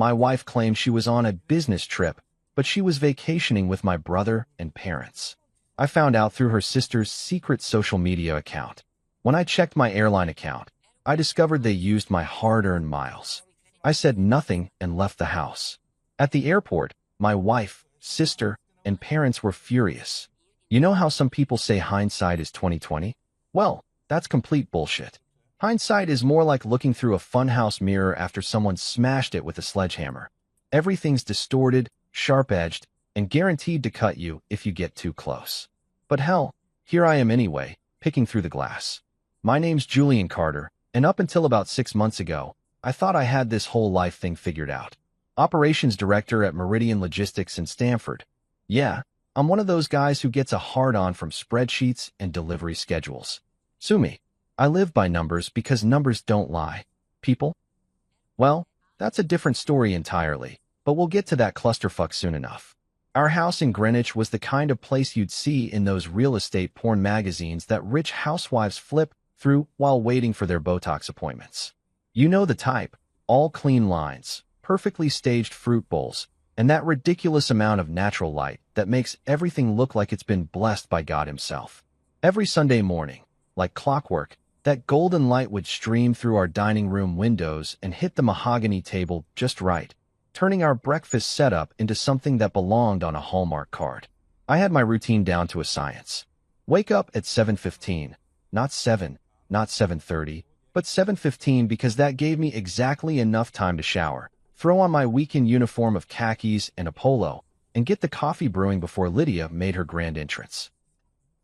My wife claimed she was on a business trip, but she was vacationing with my brother and parents. I found out through her sister's secret social media account. When I checked my airline account, I discovered they used my hard-earned miles. I said nothing and left the house. At the airport, my wife, sister, and parents were furious. You know how some people say hindsight is 20/20? Well, that's complete bullshit. Hindsight is more like looking through a funhouse mirror after someone smashed it with a sledgehammer. Everything's distorted, sharp-edged, and guaranteed to cut you if you get too close. But hell, here I am anyway, picking through the glass. My name's Julian Carter, and up until about 6 months ago, I thought I had this whole life thing figured out. Operations director at Meridian Logistics in Stanford. Yeah, I'm one of those guys who gets a hard-on from spreadsheets and delivery schedules. Sue me. I live by numbers because numbers don't lie. People? Well, that's a different story entirely, but we'll get to that clusterfuck soon enough. Our house in Greenwich was the kind of place you'd see in those real estate porn magazines that rich housewives flip through while waiting for their Botox appointments. You know the type, all clean lines, perfectly staged fruit bowls, and that ridiculous amount of natural light that makes everything look like it's been blessed by God himself. Every Sunday morning, like clockwork, that golden light would stream through our dining room windows and hit the mahogany table just right, turning our breakfast setup into something that belonged on a Hallmark card. I had my routine down to a science. Wake up at 7:15, not 7, not 7:30, but 7:15 because that gave me exactly enough time to shower, throw on my weekend uniform of khakis and a polo, and get the coffee brewing before Lydia made her grand entrance.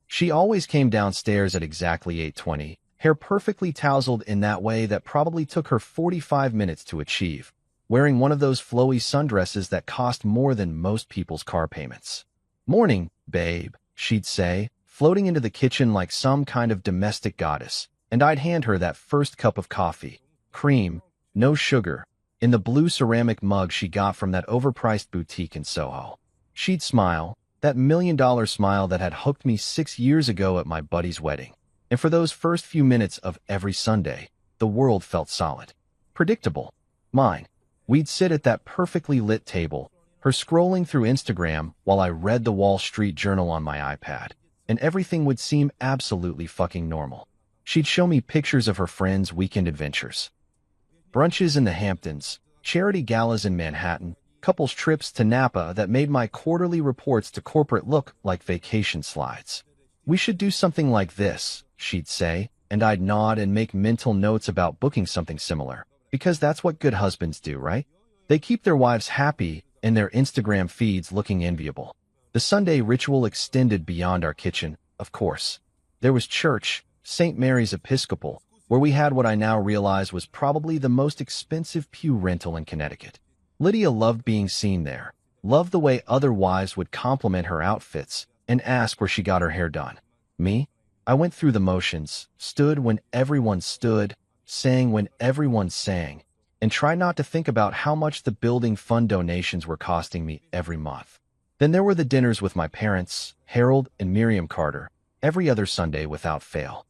She always came downstairs at exactly 8:20, hair perfectly tousled in that way that probably took her 45 minutes to achieve, wearing one of those flowy sundresses that cost more than most people's car payments. "Morning, babe," she'd say, floating into the kitchen like some kind of domestic goddess, and I'd hand her that first cup of coffee, cream, no sugar, in the blue ceramic mug she got from that overpriced boutique in Soho. She'd smile, that million-dollar smile that had hooked me 6 years ago at my buddy's wedding. And for those first few minutes of every Sunday, the world felt solid. Predictable. Mine. We'd sit at that perfectly lit table, her scrolling through Instagram while I read the Wall Street Journal on my iPad, and everything would seem absolutely fucking normal. She'd show me pictures of her friends' weekend adventures. Brunches in the Hamptons, charity galas in Manhattan, couples trips to Napa that made my quarterly reports to corporate look like vacation slides. "We should do something like this," she'd say, and I'd nod and make mental notes about booking something similar, because that's what good husbands do, right? They keep their wives happy and their Instagram feeds looking enviable. The Sunday ritual extended beyond our kitchen, of course. There was church, St. Mary's Episcopal, where we had what I now realize was probably the most expensive pew rental in Connecticut. Lydia loved being seen there, loved the way other wives would compliment her outfits and ask where she got her hair done. Me? I went through the motions, stood when everyone stood, sang when everyone sang, and tried not to think about how much the building fund donations were costing me every month. Then there were the dinners with my parents, Harold and Miriam Carter, every other Sunday without fail.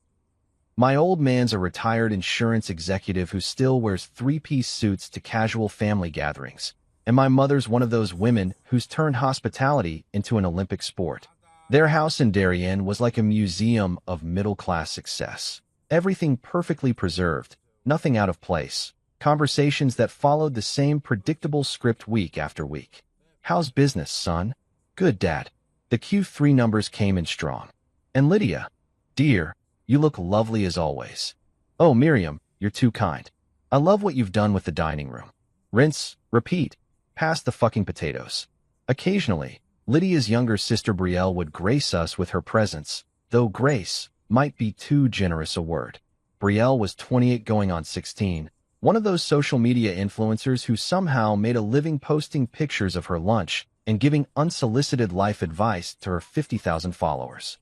My old man's a retired insurance executive who still wears three-piece suits to casual family gatherings, and my mother's one of those women who's turned hospitality into an Olympic sport. Their house in Darien was like a museum of middle-class success. Everything perfectly preserved, nothing out of place, conversations that followed the same predictable script week after week. "How's business, son?" "Good, Dad." The Q3 numbers came in strong. "And Lydia?" "Dear, you look lovely as always." "Oh, Miriam, you're too kind. I love what you've done with the dining room." Rinse, repeat, pass the fucking potatoes. Occasionally, Lydia's younger sister Brielle would grace us with her presence, though grace might be too generous a word. Brielle was 28 going on 16, one of those social media influencers who somehow made a living posting pictures of her lunch and giving unsolicited life advice to her 50,000 followers.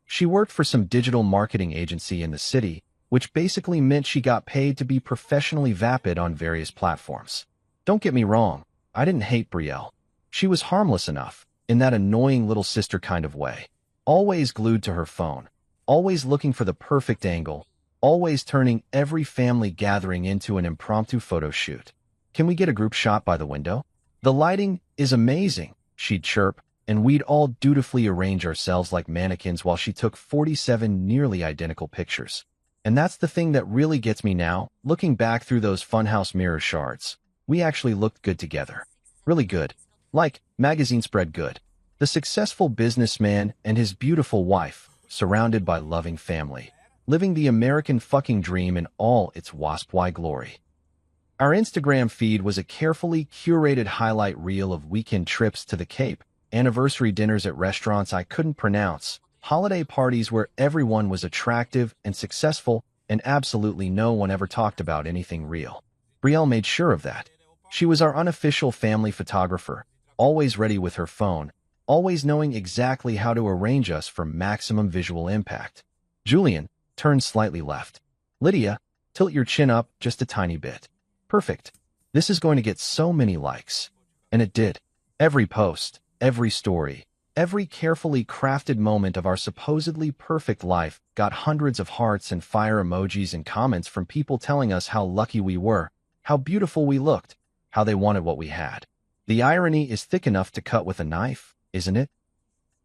She worked for some digital marketing agency in the city, which basically meant she got paid to be professionally vapid on various platforms. Don't get me wrong, I didn't hate Brielle. She was harmless enough, in that annoying little sister kind of way. Always glued to her phone, always looking for the perfect angle, always turning every family gathering into an impromptu photo shoot. Can we get a group shot by the window? The lighting is amazing, she'd chirp, and we'd all dutifully arrange ourselves like mannequins while she took 47 nearly identical pictures. And that's the thing that really gets me now, looking back through those funhouse mirror shards. We actually looked good together. Really good. Like, magazine spread good. The successful businessman and his beautiful wife, surrounded by loving family, living the American fucking dream in all its wasp-y glory. Our Instagram feed was a carefully curated highlight reel of weekend trips to the Cape, anniversary dinners at restaurants I couldn't pronounce, holiday parties where everyone was attractive and successful, and absolutely no one ever talked about anything real. Brielle made sure of that. She was our unofficial family photographer, always ready with her phone, always knowing exactly how to arrange us for maximum visual impact. Julian turned slightly left. Lydia, tilt your chin up just a tiny bit. Perfect. This is going to get so many likes. And it did. Every post, every story, every carefully crafted moment of our supposedly perfect life got hundreds of hearts and fire emojis and comments from people telling us how lucky we were, how beautiful we looked, how they wanted what we had. The irony is thick enough to cut with a knife, isn't it?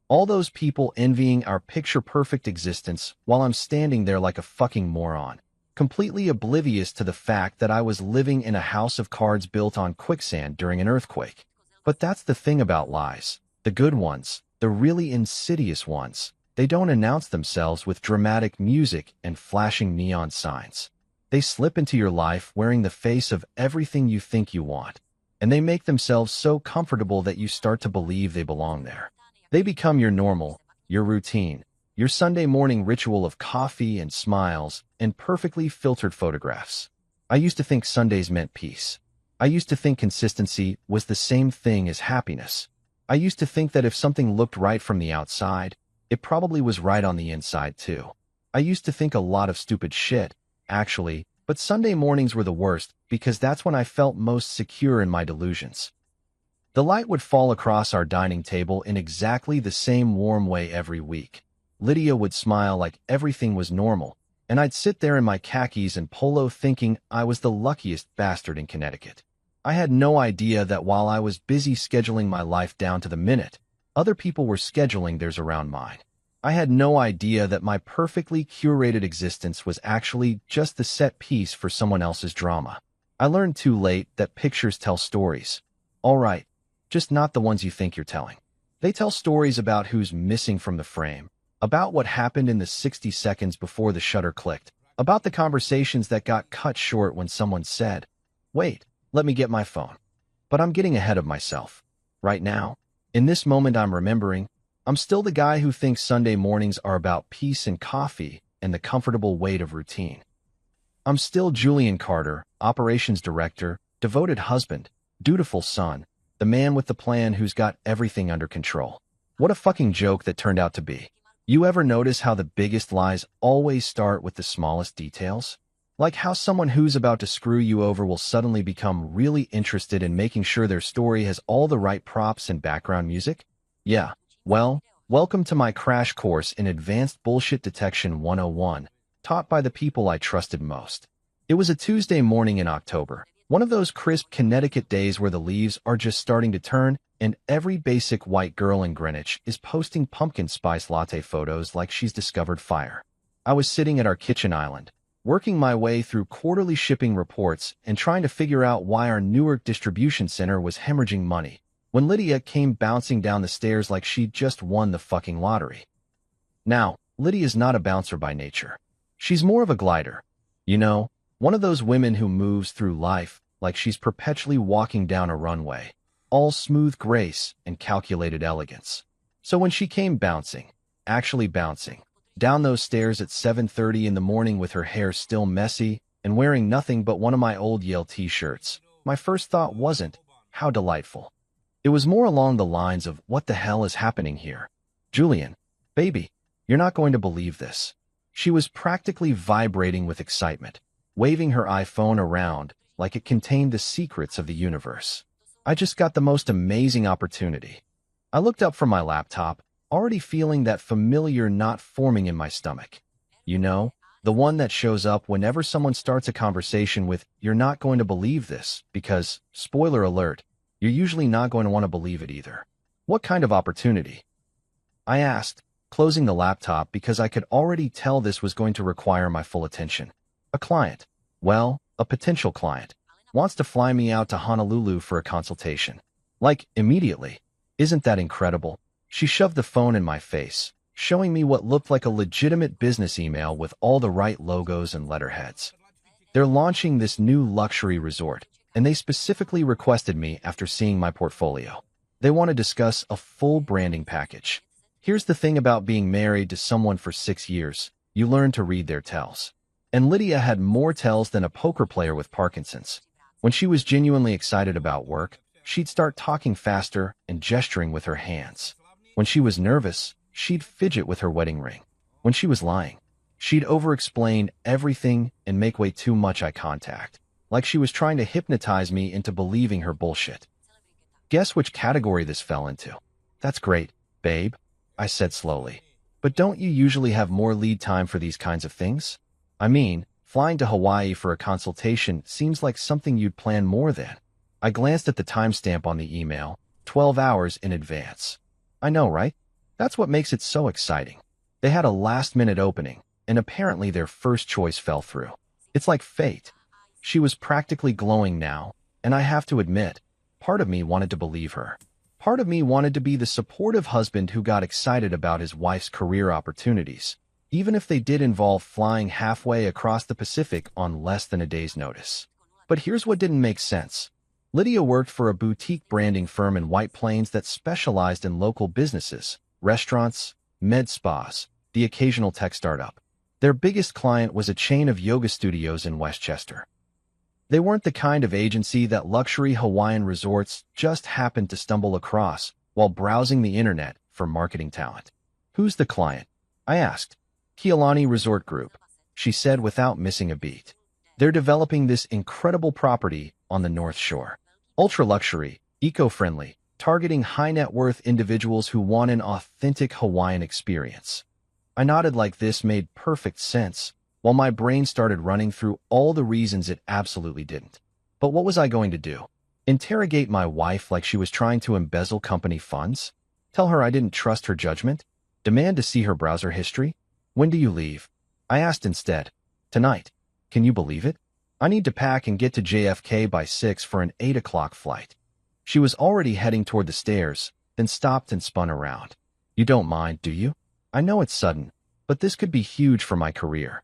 All those people envying our picture-perfect existence while I'm standing there like a fucking moron, completely oblivious to the fact that I was living in a house of cards built on quicksand during an earthquake. But that's the thing about lies. The good ones, the really insidious ones, they don't announce themselves with dramatic music and flashing neon signs. They slip into your life wearing the face of everything you think you want, and they make themselves so comfortable that you start to believe they belong there. They become your normal, your routine, your Sunday morning ritual of coffee and smiles and perfectly filtered photographs. I used to think Sundays meant peace. I used to think consistency was the same thing as happiness. I used to think that if something looked right from the outside, it probably was right on the inside too. I used to think a lot of stupid shit, actually, but Sunday mornings were the worst because that's when I felt most secure in my delusions. The light would fall across our dining table in exactly the same warm way every week. Lydia would smile like everything was normal, and I'd sit there in my khakis and polo thinking I was the luckiest bastard in Connecticut. I had no idea that while I was busy scheduling my life down to the minute, other people were scheduling theirs around mine. I had no idea that my perfectly curated existence was actually just the set piece for someone else's drama. I learned too late that pictures tell stories. All right, just not the ones you think you're telling. They tell stories about who's missing from the frame, about what happened in the 60 seconds before the shutter clicked, about the conversations that got cut short when someone said, "Wait, let me get my phone." But I'm getting ahead of myself. Right now, in this moment I'm remembering, I'm still the guy who thinks Sunday mornings are about peace and coffee and the comfortable weight of routine. I'm still Julian Carter, operations director, devoted husband, dutiful son, the man with the plan who's got everything under control. What a fucking joke that turned out to be. You ever notice how the biggest lies always start with the smallest details? Like how someone who's about to screw you over will suddenly become really interested in making sure their story has all the right props and background music? Yeah, well, welcome to my crash course in Advanced Bullshit Detection 101, taught by the people I trusted most. It was a Tuesday morning in October, one of those crisp Connecticut days where the leaves are just starting to turn and every basic white girl in Greenwich is posting pumpkin spice latte photos like she's discovered fire. I was sitting at our kitchen island, working my way through quarterly shipping reports and trying to figure out why our Newark distribution center was hemorrhaging money, when Lydia came bouncing down the stairs like she'd just won the fucking lottery. Now, Lydia's not a bouncer by nature. She's more of a glider. You know, one of those women who moves through life like she's perpetually walking down a runway, all smooth grace and calculated elegance. So when she came bouncing, actually bouncing, down those stairs at 7:30 in the morning with her hair still messy and wearing nothing but one of my old Yale t-shirts, my first thought wasn't, how delightful. It was more along the lines of, what the hell is happening here? Julian, baby, you're not going to believe this. She was practically vibrating with excitement, waving her iPhone around like it contained the secrets of the universe. I just got the most amazing opportunity. I looked up from my laptop, already feeling that familiar knot forming in my stomach. You know, The one that shows up whenever someone starts a conversation with, "You're not going to believe this," because, spoiler alert, you're usually not going to want to believe it either. What kind of opportunity? I asked, closing the laptop because I could already tell this was going to require my full attention. A client. Well, a potential client. Wants to fly me out to Honolulu for a consultation. Like, immediately. Isn't that incredible? She shoved the phone in my face, showing me what looked like a legitimate business email with all the right logos and letterheads. They're launching this new luxury resort, and they specifically requested me after seeing my portfolio. They want to discuss a full branding package. Here's the thing about being married to someone for 6 years. You learn to read their tells. And Lydia had more tells than a poker player with Parkinson's. When she was genuinely excited about work, she'd start talking faster and gesturing with her hands. When she was nervous, she'd fidget with her wedding ring. When she was lying, she'd over-explain everything and make way too much eye contact, like she was trying to hypnotize me into believing her bullshit. Guess which category this fell into? That's great, babe, I said slowly. But don't you usually have more lead time for these kinds of things? I mean, flying to Hawaii for a consultation seems like something you'd plan more than. I glanced at the timestamp on the email, 12 hours in advance. I know, right? That's what makes it so exciting. They had a last-minute opening, and apparently their first choice fell through. It's like fate. She was practically glowing now, and I have to admit, part of me wanted to believe her. Part of me wanted to be the supportive husband who got excited about his wife's career opportunities, even if they did involve flying halfway across the Pacific on less than a day's notice. But here's what didn't make sense. Lydia worked for a boutique branding firm in White Plains that specialized in local businesses, restaurants, med spas, the occasional tech startup. Their biggest client was a chain of yoga studios in Westchester. They weren't the kind of agency that luxury Hawaiian resorts just happened to stumble across while browsing the internet for marketing talent. Who's the client? I asked. Kealani Resort Group, she said without missing a beat. They're developing this incredible property on the North Shore. Ultra-luxury, eco-friendly, targeting high-net-worth individuals who want an authentic Hawaiian experience. I nodded like this made perfect sense, while my brain started running through all the reasons it absolutely didn't. But what was I going to do? Interrogate my wife like she was trying to embezzle company funds? Tell her I didn't trust her judgment? Demand to see her browser history? When do you leave? I asked instead. Tonight. Can you believe it? I need to pack and get to JFK by 6 for an 8 o'clock flight. She was already heading toward the stairs, then stopped and spun around. You don't mind, do you? I know it's sudden, but this could be huge for my career.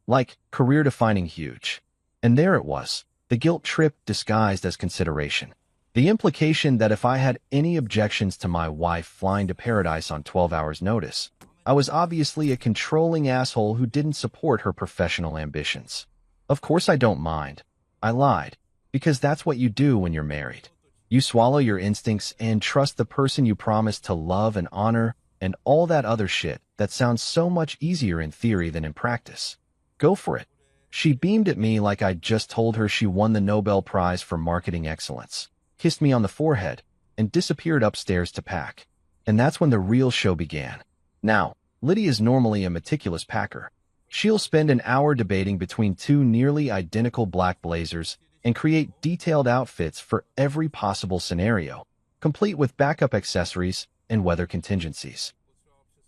Like, career-defining huge. And there it was, the guilt trip disguised as consideration. The implication that if I had any objections to my wife flying to paradise on 12 hours' notice, I was obviously a controlling asshole who didn't support her professional ambitions. Of course I don't mind. I lied, because that's what you do when you're married. You swallow your instincts and trust the person you promised to love and honor and all that other shit that sounds so much easier in theory than in practice. Go for it. She beamed at me like I'd just told her she won the Nobel Prize for marketing excellence, kissed me on the forehead, and disappeared upstairs to pack. And that's when the real show began. Now, Lydia's normally a meticulous packer. She'll spend an hour debating between two nearly identical black blazers and create detailed outfits for every possible scenario, complete with backup accessories and weather contingencies.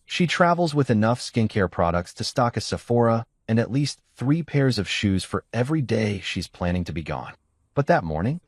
She travels with enough skincare products to stock a Sephora and at least 3 pairs of shoes for every day she's planning to be gone. But that morning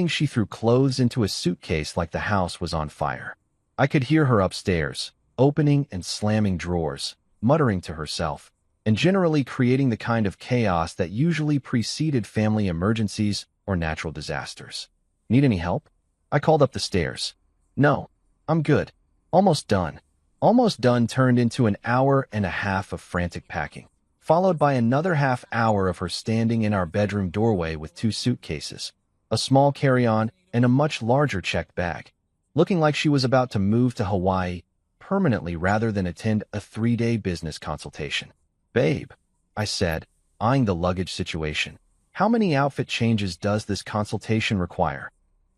she threw clothes into a suitcase like the house was on fire. I could hear her upstairs, opening and slamming drawers, muttering to herself, and generally creating the kind of chaos that usually preceded family emergencies or natural disasters. Need any help? I called up the stairs. No, I'm good. Almost done. Almost done turned into an hour and a half of frantic packing, followed by another half hour of her standing in our bedroom doorway with 2 suitcases, a small carry-on, and a much larger checked bag, looking like she was about to move to Hawaii permanently rather than attend a 3-day business consultation. Babe, I said, eyeing the luggage situation, how many outfit changes does this consultation require?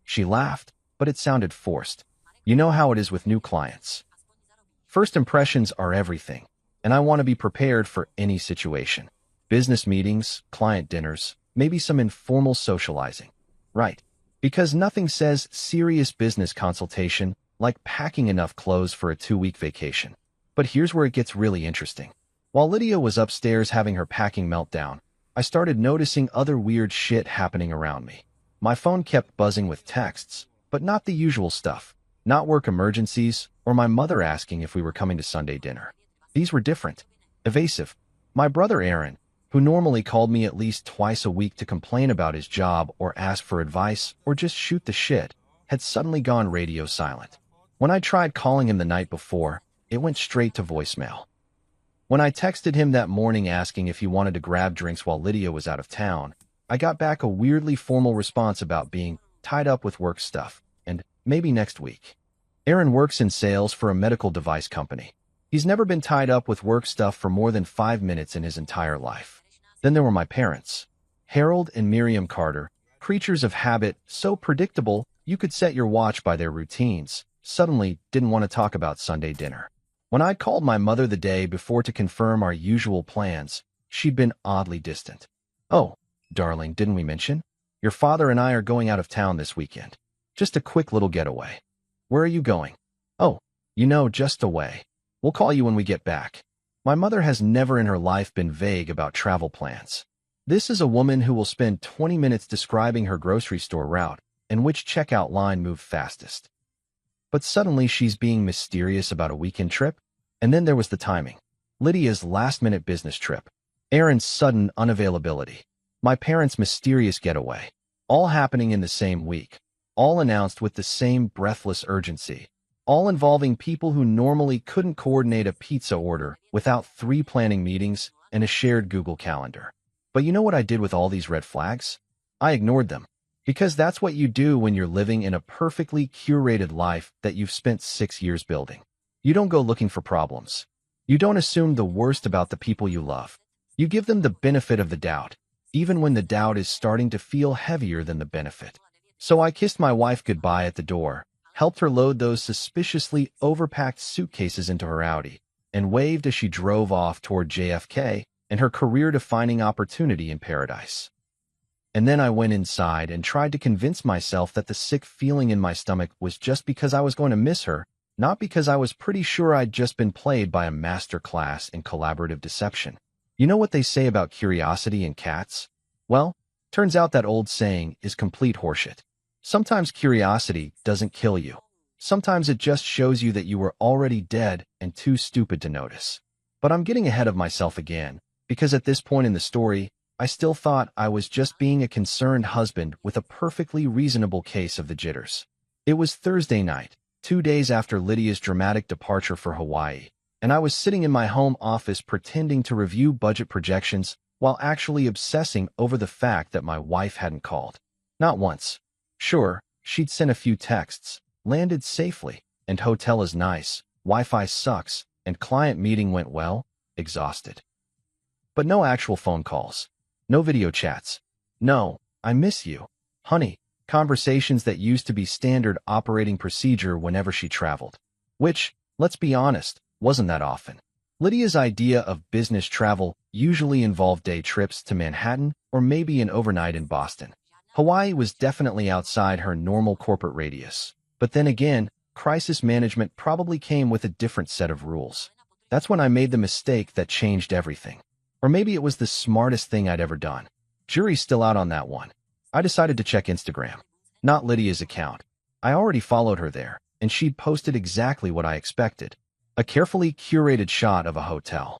She laughed, but it sounded forced. You know how it is with new clients. First impressions are everything. and I want to be prepared for any situation. Business meetings, client dinners, maybe some informal socializing. Right. Because nothing says serious business consultation like packing enough clothes for a 2-week vacation. But here's where it gets really interesting. While Lydia was upstairs having her packing meltdown, I started noticing other weird shit happening around me. My phone kept buzzing with texts, but not the usual stuff. Not work emergencies, or my mother asking if we were coming to Sunday dinner. These were different. Evasive. My brother Aaron, who normally called me at least twice a week to complain about his job or ask for advice or just shoot the shit, had suddenly gone radio silent. When I tried calling him the night before, it went straight to voicemail. When I texted him that morning asking if he wanted to grab drinks while Lydia was out of town, I got back a weirdly formal response about being tied up with work stuff, and maybe next week. Aaron works in sales for a medical device company. He's never been tied up with work stuff for more than 5 minutes in his entire life. Then there were my parents. Harold and Miriam Carter, creatures of habit, so predictable you could set your watch by their routines, suddenly didn't want to talk about Sunday dinner. When I called my mother the day before to confirm our usual plans, she'd been oddly distant. "Oh, darling, didn't we mention? Your father and I are going out of town this weekend. Just a quick little getaway." "Where are you going?" "Oh, just away. We'll call you when we get back." My mother has never in her life been vague about travel plans. This is a woman who will spend 20 minutes describing her grocery store route and which checkout line moved fastest. But suddenly she's being mysterious about a weekend trip. And then there was the timing. Lydia's last-minute business trip. Aaron's sudden unavailability. My parents' mysterious getaway. All happening in the same week. All announced with the same breathless urgency. All involving people who normally couldn't coordinate a pizza order without 3 planning meetings and a shared Google Calendar. But you know what I did with all these red flags? I ignored them. Because that's what you do when you're living in a perfectly curated life that you've spent 6 years building. You don't go looking for problems. You don't assume the worst about the people you love. You give them the benefit of the doubt, even when the doubt is starting to feel heavier than the benefit. So I kissed my wife goodbye at the door, helped her load those suspiciously overpacked suitcases into her Audi, and waved as she drove off toward JFK and her career-defining opportunity in paradise. And then I went inside and tried to convince myself that the sick feeling in my stomach was just because I was going to miss her, not because I was pretty sure I'd just been played by a master class in collaborative deception. You know what they say about curiosity and cats? Well, turns out that old saying is complete horseshit. Sometimes curiosity doesn't kill you. Sometimes it just shows you that you were already dead and too stupid to notice. But I'm getting ahead of myself again, because at this point in the story, I still thought I was just being a concerned husband with a perfectly reasonable case of the jitters. It was Thursday night, 2 days after Lydia's dramatic departure for Hawaii, and I was sitting in my home office pretending to review budget projections while actually obsessing over the fact that my wife hadn't called. Not once. Sure, she'd sent a few texts, landed safely, and hotel is nice, Wi-Fi sucks, and client meeting went well, exhausted. But no actual phone calls. No video chats. No, "I miss you, honey," conversations that used to be standard operating procedure whenever she traveled. Which, let's be honest, wasn't that often. Lydia's idea of business travel usually involved day trips to Manhattan or maybe an overnight in Boston. Hawaii was definitely outside her normal corporate radius. But then again, crisis management probably came with a different set of rules. That's when I made the mistake that changed everything. Or maybe it was the smartest thing I'd ever done. Jury's still out on that one. I decided to check Instagram. Not Lydia's account. I already followed her there, and she'd posted exactly what I expected. A carefully curated shot of a hotel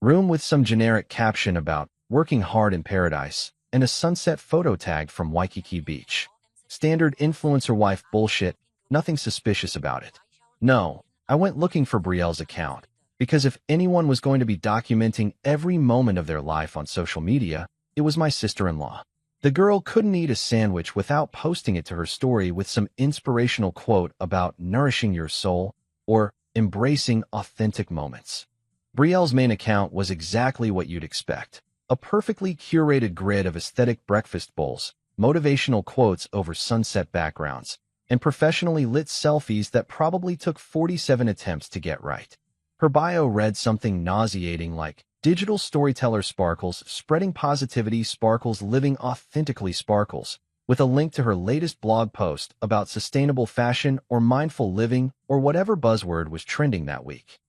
room with some generic caption about working hard in paradise and a sunset photo tag from Waikiki Beach. Standard influencer wife bullshit, nothing suspicious about it. No, I went looking for Brielle's account. Because if anyone was going to be documenting every moment of their life on social media, it was my sister-in-law. The girl couldn't eat a sandwich without posting it to her story with some inspirational quote about nourishing your soul or embracing authentic moments. Brielle's main account was exactly what you'd expect. A perfectly curated grid of aesthetic breakfast bowls, motivational quotes over sunset backgrounds, and professionally lit selfies that probably took 47 attempts to get right. Her bio read something nauseating like, "Digital storyteller Sparkles, spreading positivity Sparkles, living authentically Sparkles," with a link to her latest blog post about sustainable fashion or mindful living or whatever buzzword was trending that week.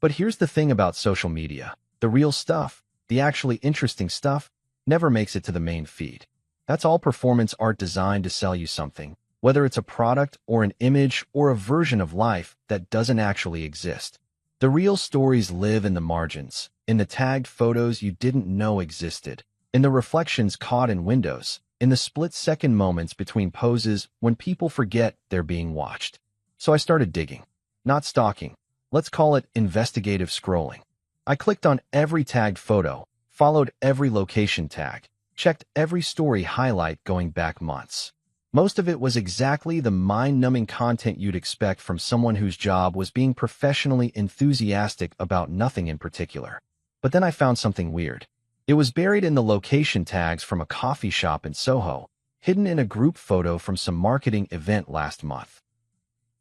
But here's the thing about social media. The real stuff, the actually interesting stuff, never makes it to the main feed. That's all performance art designed to sell you something, whether it's a product or an image or a version of life that doesn't actually exist. The real stories live in the margins, in the tagged photos you didn't know existed, in the reflections caught in windows, in the split-second moments between poses when people forget they're being watched. So I started digging. Not stalking. Let's call it investigative scrolling. I clicked on every tagged photo, followed every location tag, checked every story highlight going back months. Most of it was exactly the mind-numbing content you'd expect from someone whose job was being professionally enthusiastic about nothing in particular. But then I found something weird. It was buried in the location tags from a coffee shop in Soho, hidden in a group photo from some marketing event last month.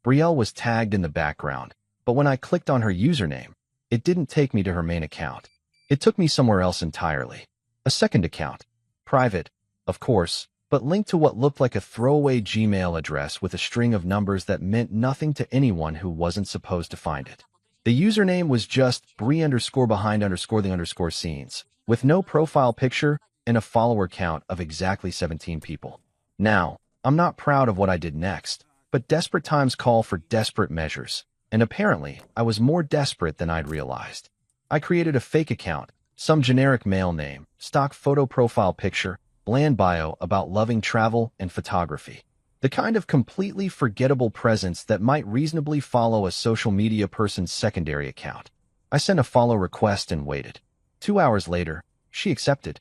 Brielle was tagged in the background, but when I clicked on her username, it didn't take me to her main account. It took me somewhere else entirely. A second account. Private, of course, but linked to what looked like a throwaway Gmail address with a string of numbers that meant nothing to anyone who wasn't supposed to find it. The username was just Brie_behind_the_scenes, with no profile picture and a follower count of exactly 17 people. Now, I'm not proud of what I did next, but desperate times call for desperate measures, and apparently I was more desperate than I'd realized. I created a fake account, some generic male name, stock photo profile picture, bland bio about loving travel and photography. The kind of completely forgettable presence that might reasonably follow a social media person's secondary account. I sent a follow request and waited. 2 hours later, she accepted.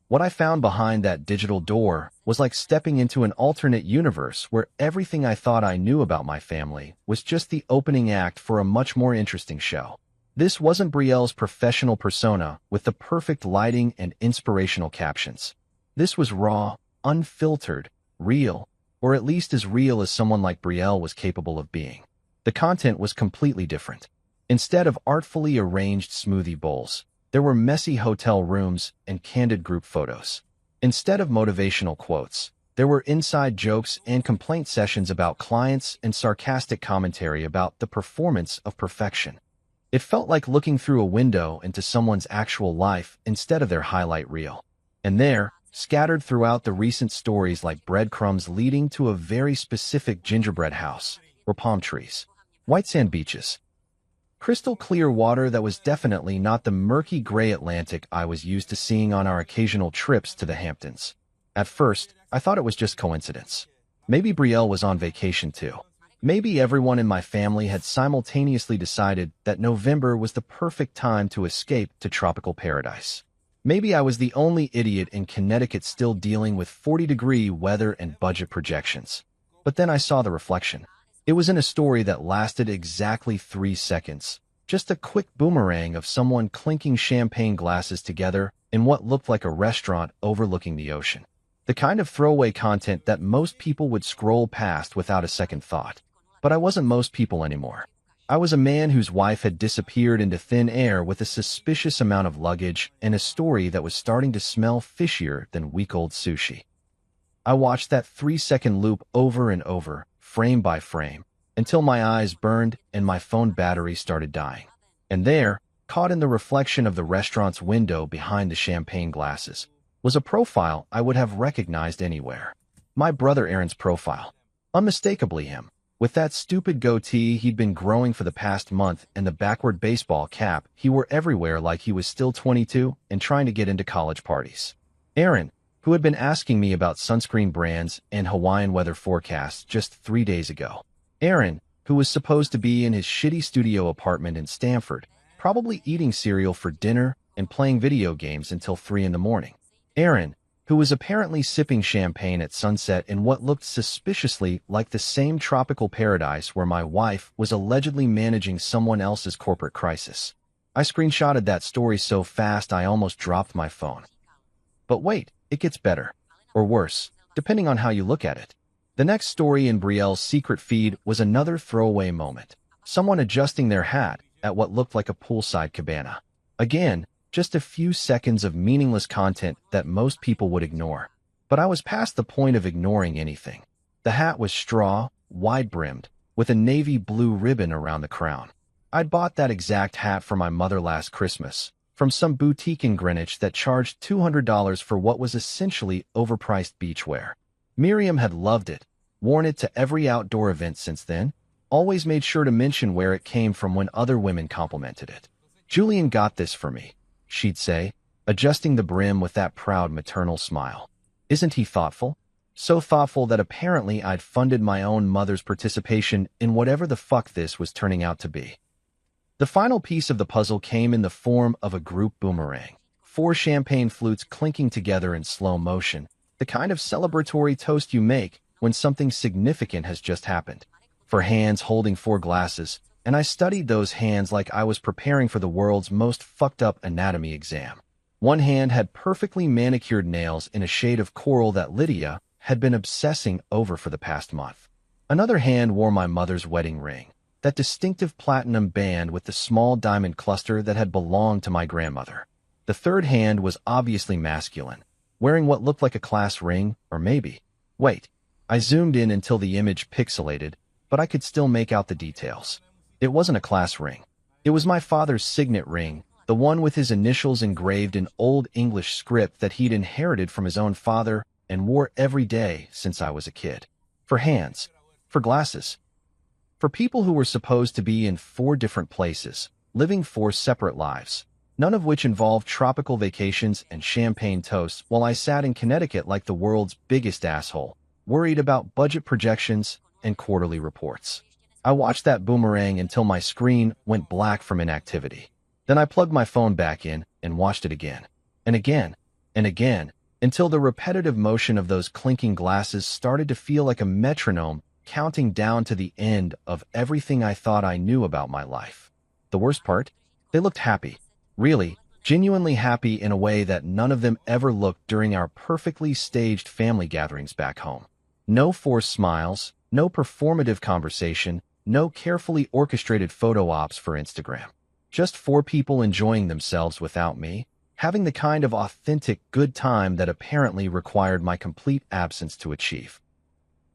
What I found behind that digital door was like stepping into an alternate universe where everything I thought I knew about my family was just the opening act for a much more interesting show. This wasn't Brielle's professional persona with the perfect lighting and inspirational captions. This was raw, unfiltered, real, or at least as real as someone like Brielle was capable of being. The content was completely different. Instead of artfully arranged smoothie bowls, there were messy hotel rooms and candid group photos. Instead of motivational quotes, there were inside jokes and complaint sessions about clients and sarcastic commentary about the performance of perfection. It felt like looking through a window into someone's actual life instead of their highlight reel. And there, scattered throughout the recent stories like breadcrumbs leading to a very specific gingerbread house, were palm trees, white sand beaches, crystal clear water that was definitely not the murky gray Atlantic I was used to seeing on our occasional trips to the Hamptons. At first, I thought it was just coincidence. Maybe Brielle was on vacation too. Maybe everyone in my family had simultaneously decided that November was the perfect time to escape to tropical paradise. Maybe I was the only idiot in Connecticut still dealing with 40-degree weather and budget projections. But then I saw the reflection. It was in a story that lasted exactly 3 seconds. Just a quick boomerang of someone clinking champagne glasses together in what looked like a restaurant overlooking the ocean. The kind of throwaway content that most people would scroll past without a second thought. But I wasn't most people anymore. I was a man whose wife had disappeared into thin air with a suspicious amount of luggage and a story that was starting to smell fishier than week-old sushi. I watched that 3-second loop over and over, frame by frame, until my eyes burned and my phone battery started dying. And there, caught in the reflection of the restaurant's window behind the champagne glasses, was a profile I would have recognized anywhere. My brother Aaron's profile. Unmistakably him. With that stupid goatee he'd been growing for the past month and the backward baseball cap, he wore everywhere like he was still 22 and trying to get into college parties. Aaron, who had been asking me about sunscreen brands and Hawaiian weather forecasts just 3 days ago. Aaron, who was supposed to be in his shitty studio apartment in Stamford, probably eating cereal for dinner and playing video games until 3 in the morning. Aaron, who was apparently sipping champagne at sunset in what looked suspiciously like the same tropical paradise where my wife was allegedly managing someone else's corporate crisis. I screenshotted that story so fast I almost dropped my phone. But wait, it gets better. Or worse, depending on how you look at it. The next story in Brielle's secret feed was another throwaway moment. Someone adjusting their hat, at what looked like a poolside cabana. Again, just a few seconds of meaningless content that most people would ignore. But I was past the point of ignoring anything. The hat was straw, wide-brimmed, with a navy blue ribbon around the crown. I'd bought that exact hat for my mother last Christmas, from some boutique in Greenwich that charged $200 for what was essentially overpriced beachwear. Miriam had loved it, worn it to every outdoor event since then, always made sure to mention where it came from when other women complimented it. "Julian got this for me," she'd say, adjusting the brim with that proud maternal smile. "Isn't he thoughtful? So thoughtful that apparently I'd funded my own mother's participation in whatever the fuck this was turning out to be." The final piece of the puzzle came in the form of a group boomerang. 4 champagne flutes clinking together in slow motion, the kind of celebratory toast you make when something significant has just happened. 4 hands holding 4 glasses, and I studied those hands like I was preparing for the world's most fucked up anatomy exam. One hand had perfectly manicured nails in a shade of coral that Lydia had been obsessing over for the past month. Another hand wore my mother's wedding ring, that distinctive platinum band with the small diamond cluster that had belonged to my grandmother. The third hand was obviously masculine, wearing what looked like a class ring, or maybe. Wait, I zoomed in until the image pixelated, but I could still make out the details. It wasn't a class ring. It was my father's signet ring, the one with his initials engraved in Old English script that he'd inherited from his own father and wore every day since I was a kid. For hands, for glasses, for people who were supposed to be in 4 different places, living 4 separate lives, none of which involved tropical vacations and champagne toasts, while I sat in Connecticut like the world's biggest asshole, worried about budget projections and quarterly reports. I watched that boomerang until my screen went black from inactivity. Then I plugged my phone back in and watched it again, and again, and again, until the repetitive motion of those clinking glasses started to feel like a metronome counting down to the end of everything I thought I knew about my life. The worst part? They looked happy. Really, genuinely happy in a way that none of them ever looked during our perfectly staged family gatherings back home. No forced smiles, no performative conversation, no carefully orchestrated photo ops for Instagram. Just 4 people enjoying themselves without me, having the kind of authentic good time that apparently required my complete absence to achieve.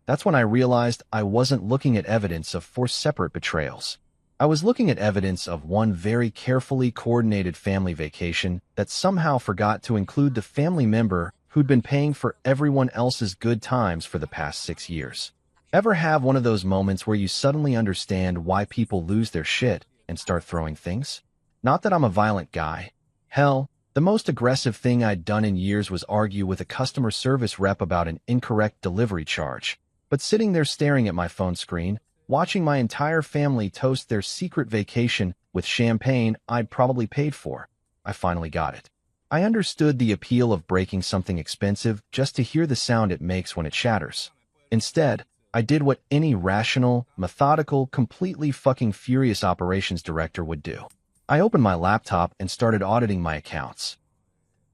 That's when I realized I wasn't looking at evidence of 4 separate betrayals. I was looking at evidence of one very carefully coordinated family vacation that somehow forgot to include the family member who'd been paying for everyone else's good times for the past 6 years. Ever have one of those moments where you suddenly understand why people lose their shit and start throwing things? Not that I'm a violent guy. Hell, the most aggressive thing I'd done in years was argue with a customer service rep about an incorrect delivery charge. But sitting there staring at my phone screen, watching my entire family toast their secret vacation with champagne I'd probably paid for, I finally got it. I understood the appeal of breaking something expensive just to hear the sound it makes when it shatters. Instead, I did what any rational, methodical, completely fucking furious operations director would do. I opened my laptop and started auditing my accounts.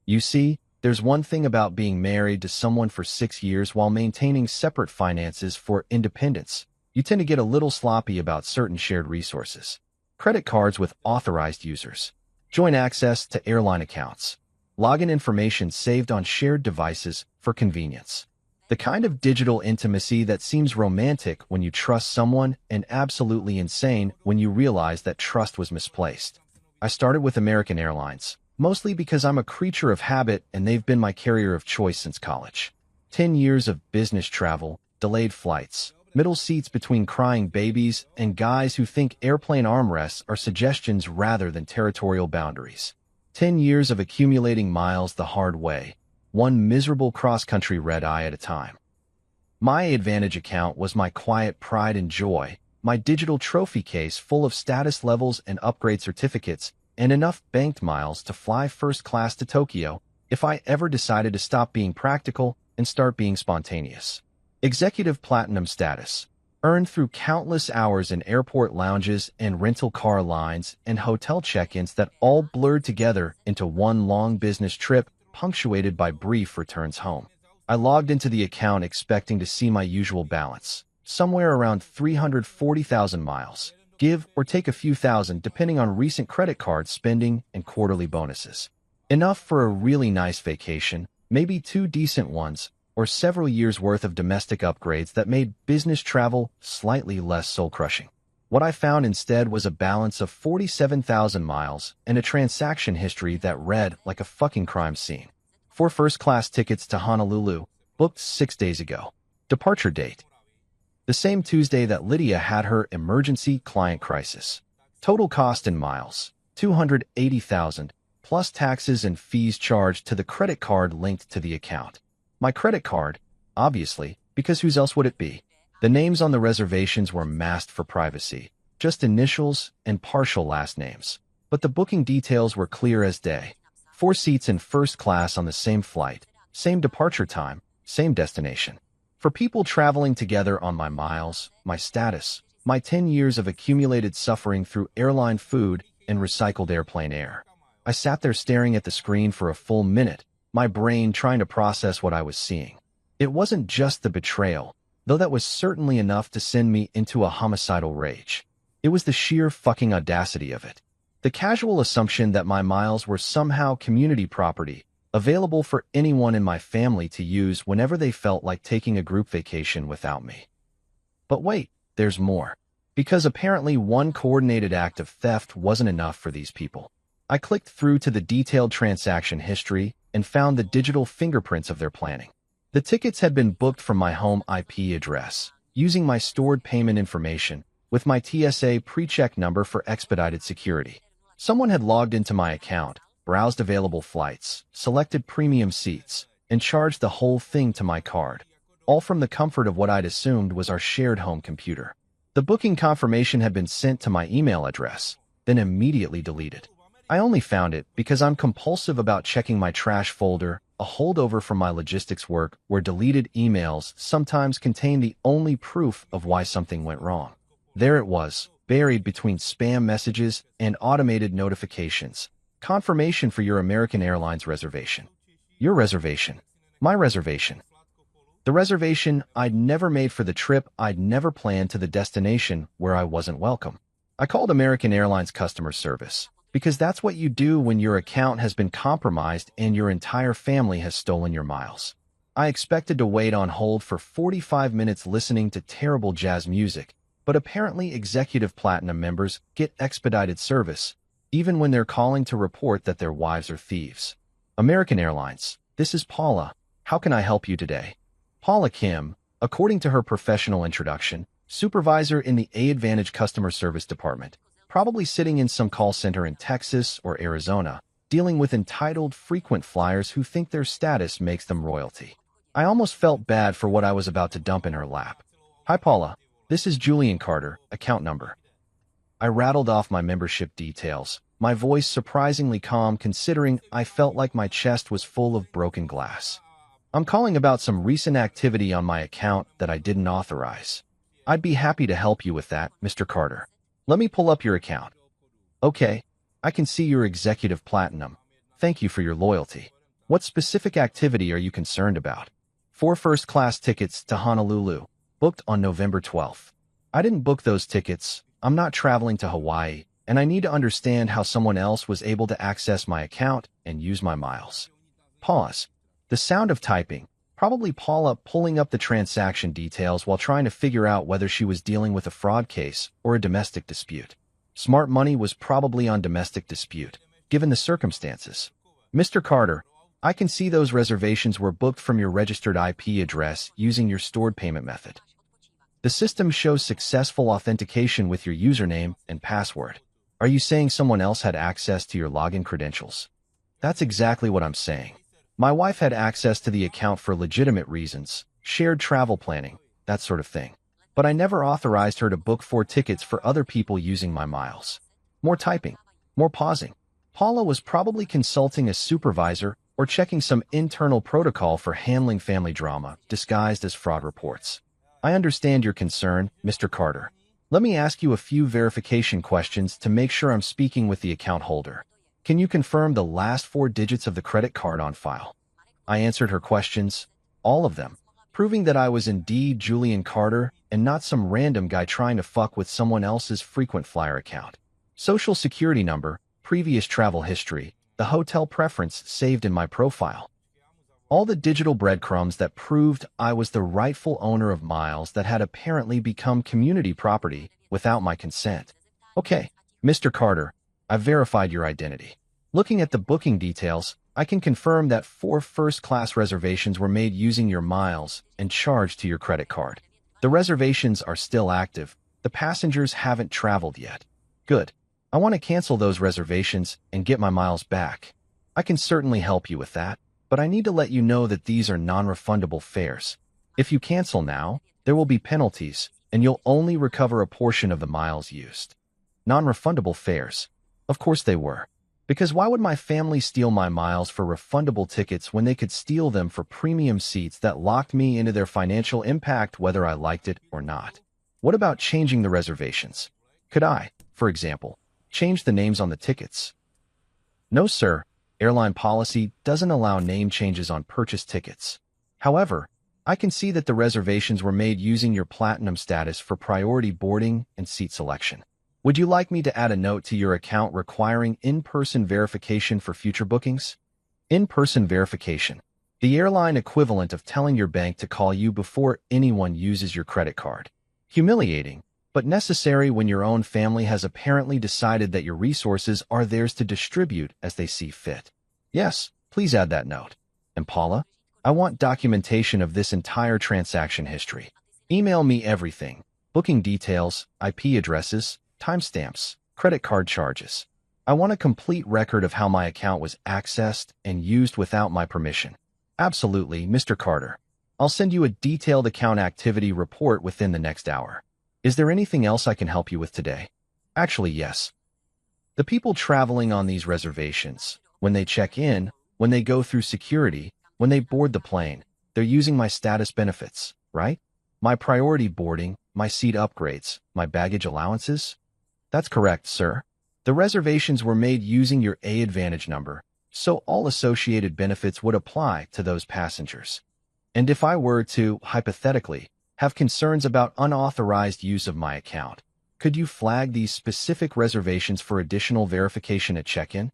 You see, there's one thing about being married to someone for 6 years while maintaining separate finances for independence. You tend to get a little sloppy about certain shared resources. Credit cards with authorized users. Joint access to airline accounts. Login information saved on shared devices for convenience. The kind of digital intimacy that seems romantic when you trust someone and absolutely insane when you realize that trust was misplaced. I started with American Airlines, mostly because I'm a creature of habit and they've been my carrier of choice since college. 10 years of business travel, delayed flights, middle seats between crying babies, and guys who think airplane armrests are suggestions rather than territorial boundaries. 10 years of accumulating miles the hard way, one miserable cross-country red-eye at a time. My AAdvantage account was my quiet pride and joy, my digital trophy case full of status levels and upgrade certificates, and enough banked miles to fly first class to Tokyo if I ever decided to stop being practical and start being spontaneous. Executive Platinum status, earned through countless hours in airport lounges and rental car lines and hotel check-ins that all blurred together into one long business trip punctuated by brief returns home. I logged into the account expecting to see my usual balance, somewhere around 340,000 miles, give or take a few thousand depending on recent credit card spending and quarterly bonuses. Enough for a really nice vacation, maybe 2 decent ones, or several years' worth of domestic upgrades that made business travel slightly less soul-crushing. What I found instead was a balance of 47,000 miles and a transaction history that read like a fucking crime scene. 4 first-class tickets to Honolulu, booked 6 days ago. Departure date: the same Tuesday that Lydia had her emergency client crisis. Total cost in miles: 280,000, plus taxes and fees charged to the credit card linked to the account. My credit card, obviously, because whose else would it be? The names on the reservations were masked for privacy, just initials and partial last names. But the booking details were clear as day. 4 seats in first class on the same flight, same departure time, same destination. For people traveling together on my miles, my status, my 10 years of accumulated suffering through airline food and recycled airplane air. I sat there staring at the screen for a full minute, my brain trying to process what I was seeing. It wasn't just the betrayal, though that was certainly enough to send me into a homicidal rage. It was the sheer fucking audacity of it. The casual assumption that my miles were somehow community property, available for anyone in my family to use whenever they felt like taking a group vacation without me. But wait, there's more. Because apparently one coordinated act of theft wasn't enough for these people. I clicked through to the detailed transaction history and found the digital fingerprints of their planning. The tickets had been booked from my home IP address, using my stored payment information, with my TSA pre-check number for expedited security. Someone had logged into my account, browsed available flights, selected premium seats, and charged the whole thing to my card, all from the comfort of what I'd assumed was our shared home computer. The booking confirmation had been sent to my email address, then immediately deleted. I only found it because I'm compulsive about checking my trash folder, a holdover from my logistics work where deleted emails sometimes contain the only proof of why something went wrong. There it was, buried between spam messages and automated notifications. Confirmation for your American Airlines reservation. Your reservation. My reservation. The reservation I'd never made for the trip I'd never planned to the destination where I wasn't welcome. I called American Airlines customer service, because that's what you do when your account has been compromised and your entire family has stolen your miles. I expected to wait on hold for 45 minutes listening to terrible jazz music, but apparently Executive Platinum members get expedited service, even when they're calling to report that their wives are thieves. American Airlines, this is Paula. How can I help you today? Paula Kim, according to her professional introduction, supervisor in the A-Advantage customer service department, probably sitting in some call center in Texas or Arizona, dealing with entitled frequent flyers who think their status makes them royalty. I almost felt bad for what I was about to dump in her lap. Hi Paula, this is Julian Carter, account number. I rattled off my membership details, my voice surprisingly calm considering I felt like my chest was full of broken glass. I'm calling about some recent activity on my account that I didn't authorize. I'd be happy to help you with that, Mr. Carter. Let me pull up your account. Okay, I can see you're Executive Platinum. Thank you for your loyalty. What specific activity are you concerned about? 4 first-class tickets to Honolulu, booked on November 12th. I didn't book those tickets. I'm not traveling to Hawaii, and I need to understand how someone else was able to access my account and use my miles. Pause. The sound of typing, probably Paula pulling up the transaction details while trying to figure out whether she was dealing with a fraud case or a domestic dispute. Smart money was probably on domestic dispute, given the circumstances. Mr. Carter, I can see those reservations were booked from your registered IP address using your stored payment method. The system shows successful authentication with your username and password. Are you saying someone else had access to your login credentials? That's exactly what I'm saying. My wife had access to the account for legitimate reasons, shared travel planning, that sort of thing. But I never authorized her to book 4 tickets for other people using my miles. More typing, more pausing. Paula was probably consulting a supervisor or checking some internal protocol for handling family drama disguised as fraud reports. I understand your concern, Mr. Carter. Let me ask you a few verification questions to make sure I'm speaking with the account holder. Can you confirm the last 4 digits of the credit card on file? I answered her questions, all of them. proving that I was indeed Julian Carter and not some random guy trying to fuck with someone else's frequent flyer account. Social security number, previous travel history, the hotel preference saved in my profile. All the digital breadcrumbs that proved I was the rightful owner of miles that had apparently become community property without my consent. Okay, Mr. Carter, I've verified your identity. Looking at the booking details, I can confirm that 4 first-class reservations were made using your miles and charged to your credit card. The reservations are still active. The passengers haven't traveled yet. Good. I want to cancel those reservations and get my miles back. I can certainly help you with that, but I need to let you know that these are non-refundable fares. If you cancel now, there will be penalties, and you'll only recover a portion of the miles used. Non-refundable fares. Of course they were. Because why would my family steal my miles for refundable tickets when they could steal them for premium seats that locked me into their financial impact whether I liked it or not? What about changing the reservations? Could I, for example, change the names on the tickets? No, sir. Airline policy doesn't allow name changes on purchased tickets. However, I can see that the reservations were made using your platinum status for priority boarding and seat selection. Would you like me to add a note to your account requiring in-person verification for future bookings? In-person verification. The airline equivalent of telling your bank to call you before anyone uses your credit card. Humiliating, but necessary when your own family has apparently decided that your resources are theirs to distribute as they see fit. Yes, please add that note. And Paula, I want documentation of this entire transaction history. Email me everything. Booking details, IP addresses, timestamps, credit card charges. I want a complete record of how my account was accessed and used without my permission. Absolutely, Mr. Carter. I'll send you a detailed account activity report within the next hour. Is there anything else I can help you with today? Actually, yes. The people traveling on these reservations, when they check in, when they go through security, when they board the plane, they're using my status benefits, right? My priority boarding, my seat upgrades, my baggage allowances? That's correct, sir. The reservations were made using your AAdvantage number, so all associated benefits would apply to those passengers. And if I were to, hypothetically, have concerns about unauthorized use of my account, could you flag these specific reservations for additional verification at check-in?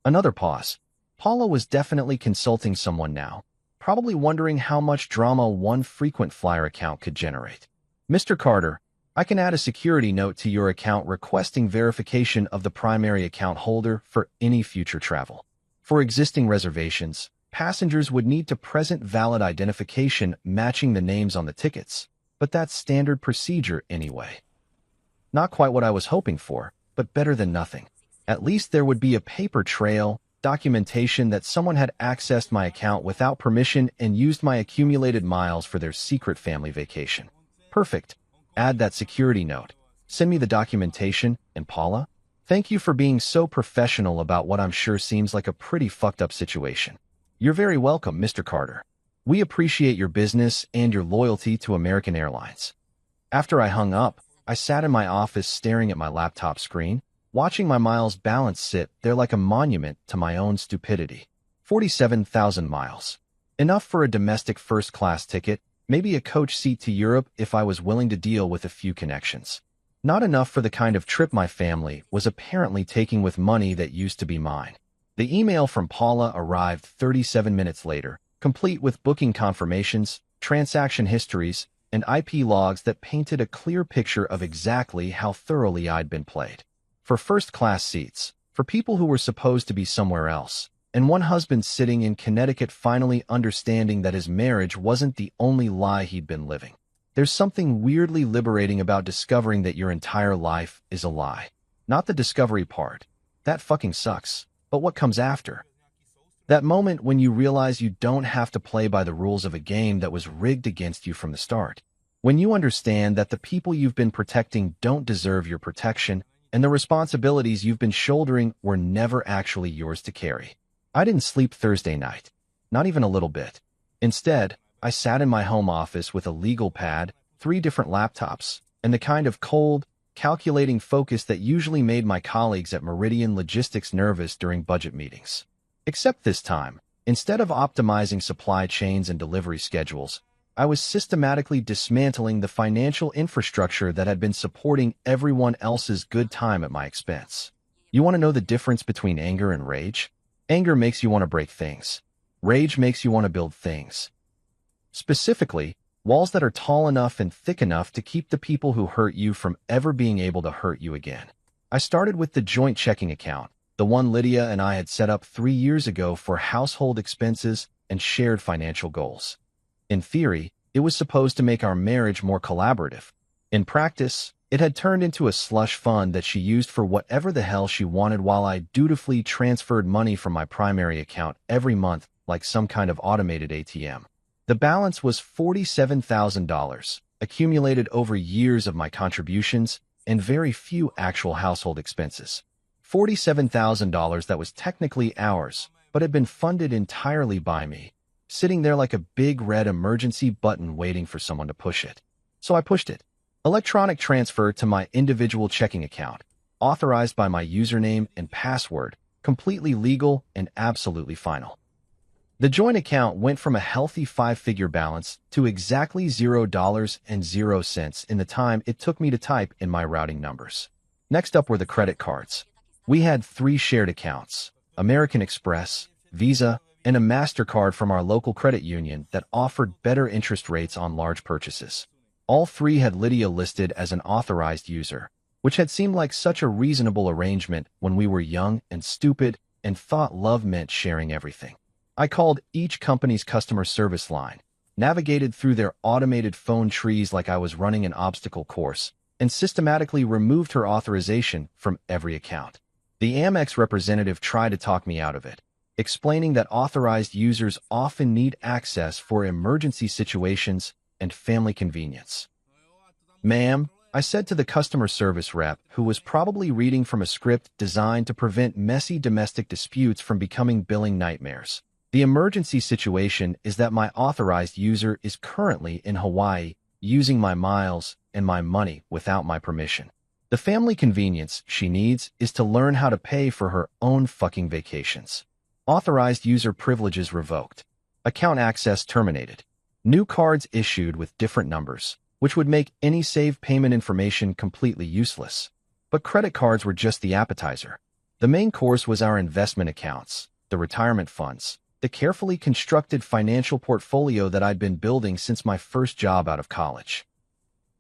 Another pause. Paula was definitely consulting someone now, probably wondering how much drama one frequent flyer account could generate. Mr. Carter, I can add a security note to your account requesting verification of the primary account holder for any future travel. For existing reservations, passengers would need to present valid identification matching the names on the tickets, but that's standard procedure anyway. Not quite what I was hoping for, but better than nothing. At least there would be a paper trail, documentation that someone had accessed my account without permission and used my accumulated miles for their secret family vacation. Perfect. Add that security note. Send me the documentation, and Paula, thank you for being so professional about what I'm sure seems like a pretty fucked up situation. You're very welcome, Mr. Carter. We appreciate your business and your loyalty to American Airlines. After I hung up, I sat in my office staring at my laptop screen, watching my miles balance sit there like a monument to my own stupidity. 47,000 miles. Enough for a domestic first-class ticket, maybe a coach seat to Europe if I was willing to deal with a few connections. Not enough for the kind of trip my family was apparently taking with money that used to be mine. The email from Paula arrived 37 minutes later, complete with booking confirmations, transaction histories, and IP logs that painted a clear picture of exactly how thoroughly I'd been played. For first-class seats, for people who were supposed to be somewhere else, and one husband sitting in Connecticut finally understanding that his marriage wasn't the only lie he'd been living. There's something weirdly liberating about discovering that your entire life is a lie. Not the discovery part. That fucking sucks. But what comes after? That moment when you realize you don't have to play by the rules of a game that was rigged against you from the start. When you understand that the people you've been protecting don't deserve your protection, and the responsibilities you've been shouldering were never actually yours to carry. I didn't sleep Thursday night. Not even a little bit. Instead, I sat in my home office with a legal pad, 3 different laptops, and the kind of cold, calculating focus that usually made my colleagues at Meridian Logistics nervous during budget meetings. Except this time, instead of optimizing supply chains and delivery schedules, I was systematically dismantling the financial infrastructure that had been supporting everyone else's good time at my expense. You want to know the difference between anger and rage? Anger makes you want to break things. Rage makes you want to build things. Specifically, walls that are tall enough and thick enough to keep the people who hurt you from ever being able to hurt you again. I started with the joint checking account, the one Lydia and I had set up 3 years ago for household expenses and shared financial goals. In theory, it was supposed to make our marriage more collaborative. In practice, it had turned into a slush fund that she used for whatever the hell she wanted while I dutifully transferred money from my primary account every month like some kind of automated ATM. The balance was $47,000, accumulated over years of my contributions and very few actual household expenses. $47,000 that was technically ours, but had been funded entirely by me, sitting there like a big red emergency button waiting for someone to push it. So I pushed it. Electronic transfer to my individual checking account, authorized by my username and password, completely legal and absolutely final. The joint account went from a healthy 5-figure balance to exactly $0.00 in the time it took me to type in my routing numbers. Next up were the credit cards. We had 3 shared accounts, American Express, Visa, and a MasterCard from our local credit union that offered better interest rates on large purchases. All 3 had Lydia listed as an authorized user, which had seemed like such a reasonable arrangement when we were young and stupid and thought love meant sharing everything. I called each company's customer service line, navigated through their automated phone trees like I was running an obstacle course, and systematically removed her authorization from every account. The Amex representative tried to talk me out of it, explaining that authorized users often need access for emergency situations and family convenience. "Ma'am," I said to the customer service rep, who was probably reading from a script designed to prevent messy domestic disputes from becoming billing nightmares. "The emergency situation is that my authorized user is currently in Hawaii using my miles and my money without my permission. The family convenience she needs is to learn how to pay for her own fucking vacations. Authorized user privileges revoked. Account access terminated. New cards issued with different numbers, which would make any saved payment information completely useless. But credit cards were just the appetizer. The main course was our investment accounts, the retirement funds, the carefully constructed financial portfolio that I'd been building since my first job out of college.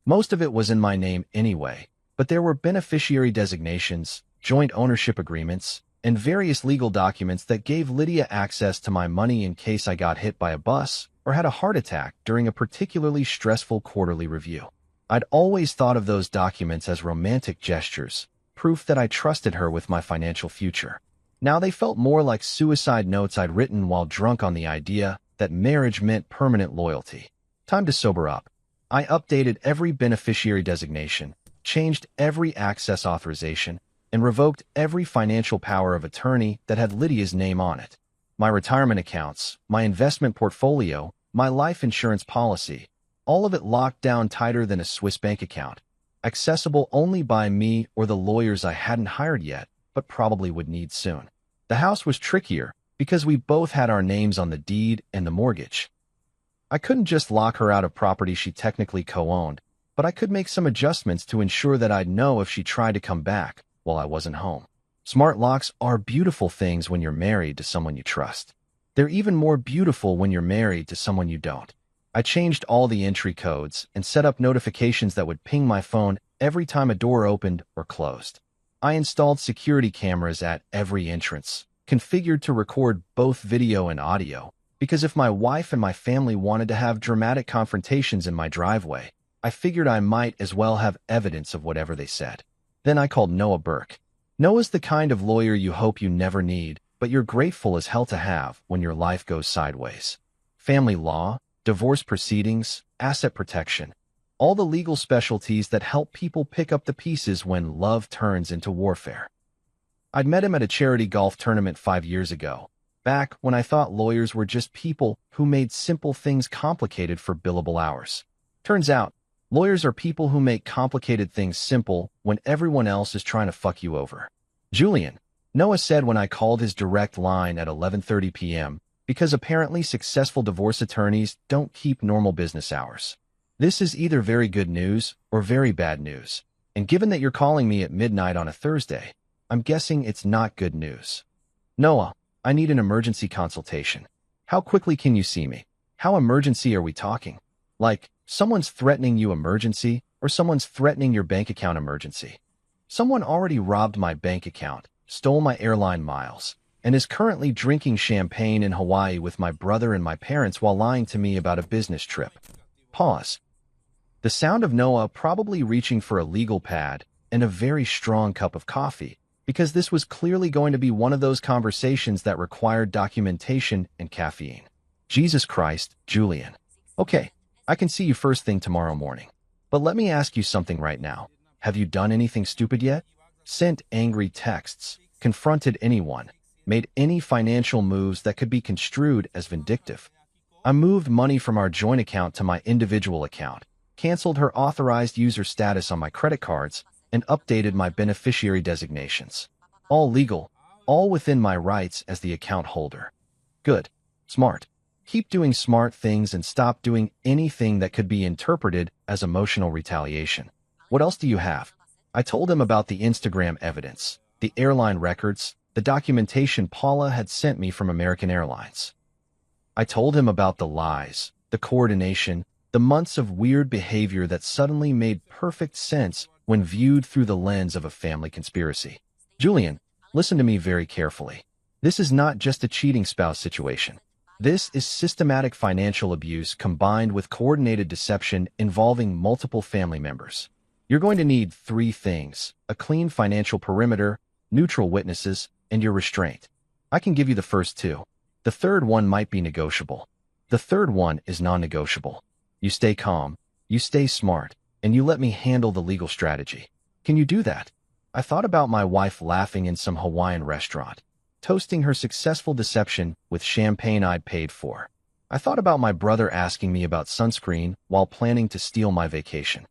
Most of it was in my name anyway, but there were beneficiary designations, joint ownership agreements, and various legal documents that gave Lydia access to my money in case I got hit by a bus or had a heart attack during a particularly stressful quarterly review. I'd always thought of those documents as romantic gestures, proof that I trusted her with my financial future. Now they felt more like suicide notes I'd written while drunk on the idea that marriage meant permanent loyalty. Time to sober up. I updated every beneficiary designation, changed every access authorization, and revoked every financial power of attorney that had Lydia's name on it. My retirement accounts, my investment portfolio, my life insurance policy, all of it locked down tighter than a Swiss bank account, accessible only by me or the lawyers I hadn't hired yet, but probably would need soon. The house was trickier because we both had our names on the deed and the mortgage. I couldn't just lock her out of property she technically co-owned, but I could make some adjustments to ensure that I'd know if she tried to come back while I wasn't home. Smart locks are beautiful things when you're married to someone you trust. They're even more beautiful when you're married to someone you don't. I changed all the entry codes and set up notifications that would ping my phone every time a door opened or closed. I installed security cameras at every entrance, configured to record both video and audio, because if my wife and my family wanted to have dramatic confrontations in my driveway, I figured I might as well have evidence of whatever they said. Then I called Noah Burke. Noah's the kind of lawyer you hope you never need, but you're grateful as hell to have when your life goes sideways. Family law, divorce proceedings, asset protection, all the legal specialties that help people pick up the pieces when love turns into warfare. I'd met him at a charity golf tournament 5 years ago, back when I thought lawyers were just people who made simple things complicated for billable hours. Turns out, lawyers are people who make complicated things simple when everyone else is trying to fuck you over. "Julian," Noah said when I called his direct line at 11:30 p.m., because apparently successful divorce attorneys don't keep normal business hours. This is either very good news or very bad news. And given that you're calling me at midnight on a Thursday, I'm guessing it's not good news. Noah, I need an emergency consultation. How quickly can you see me? How emergency are we talking? Like, someone's threatening you emergency, or someone's threatening your bank account emergency? Someone already robbed my bank account, stole my airline miles, and is currently drinking champagne in Hawaii with my brother and my parents while lying to me about a business trip. Pause. The sound of Noah probably reaching for a legal pad and a very strong cup of coffee, because this was clearly going to be one of those conversations that required documentation and caffeine. Jesus Christ, Julian. Okay, I can see you first thing tomorrow morning. But let me ask you something right now. Have you done anything stupid yet? Sent angry texts, confronted anyone, made any financial moves that could be construed as vindictive? I moved money from our joint account to my individual account, canceled her authorized user status on my credit cards, and updated my beneficiary designations. All legal, all within my rights as the account holder. Good. Smart. Keep doing smart things and stop doing anything that could be interpreted as emotional retaliation. What else do you have? I told him about the Instagram evidence, the airline records, the documentation Paula had sent me from American Airlines. I told him about the lies, the coordination, the months of weird behavior that suddenly made perfect sense when viewed through the lens of a family conspiracy. Julian, listen to me very carefully. This is not just a cheating spouse situation. This is systematic financial abuse combined with coordinated deception involving multiple family members. You're going to need 3 things: a clean financial perimeter, neutral witnesses, and your restraint. I can give you the first 2. The third one might be negotiable. The third one is non-negotiable. You stay calm, you stay smart, and you let me handle the legal strategy. Can you do that? I thought about my wife laughing in some Hawaiian restaurant, toasting her successful deception with champagne I'd paid for. I thought about my brother asking me about sunscreen while planning to steal my vacation.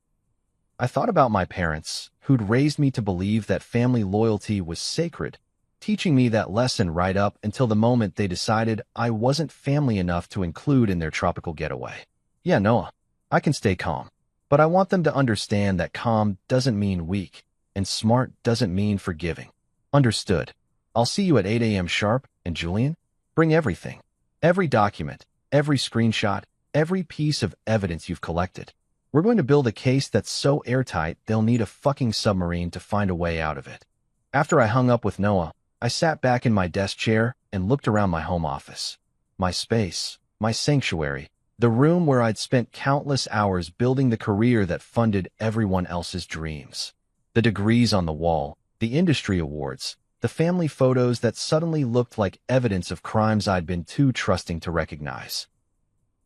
I thought about my parents, who'd raised me to believe that family loyalty was sacred, teaching me that lesson right up until the moment they decided I wasn't family enough to include in their tropical getaway. Yeah, Noah, I can stay calm, but I want them to understand that calm doesn't mean weak, and smart doesn't mean forgiving. Understood. I'll see you at 8 a.m. sharp, and Julian, bring everything. Every document, every screenshot, every piece of evidence you've collected. We're going to build a case that's so airtight they'll need a fucking submarine to find a way out of it. After I hung up with Noah, I sat back in my desk chair and looked around my home office. My space, my sanctuary, the room where I'd spent countless hours building the career that funded everyone else's dreams. The degrees on the wall, the industry awards, the family photos that suddenly looked like evidence of crimes I'd been too trusting to recognize.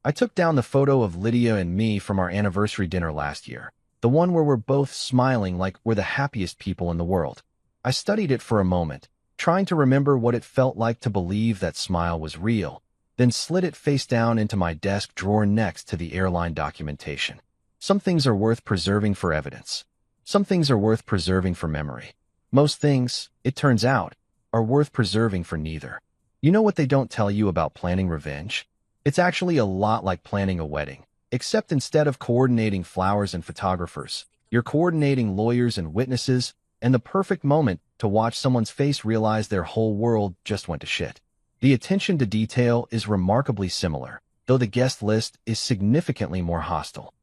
I took down the photo of Lydia and me from our anniversary dinner last year, the one where we're both smiling like we're the happiest people in the world. I studied it for a moment, trying to remember what it felt like to believe that smile was real, then slid it face down into my desk drawer next to the airline documentation. Some things are worth preserving for evidence. Some things are worth preserving for memory. Most things, it turns out, are worth preserving for neither. You know what they don't tell you about planning revenge? It's actually a lot like planning a wedding, except instead of coordinating flowers and photographers, you're coordinating lawyers and witnesses, and the perfect moment to watch someone's face realize their whole world just went to shit. The attention to detail is remarkably similar, though the guest list is significantly more hostile.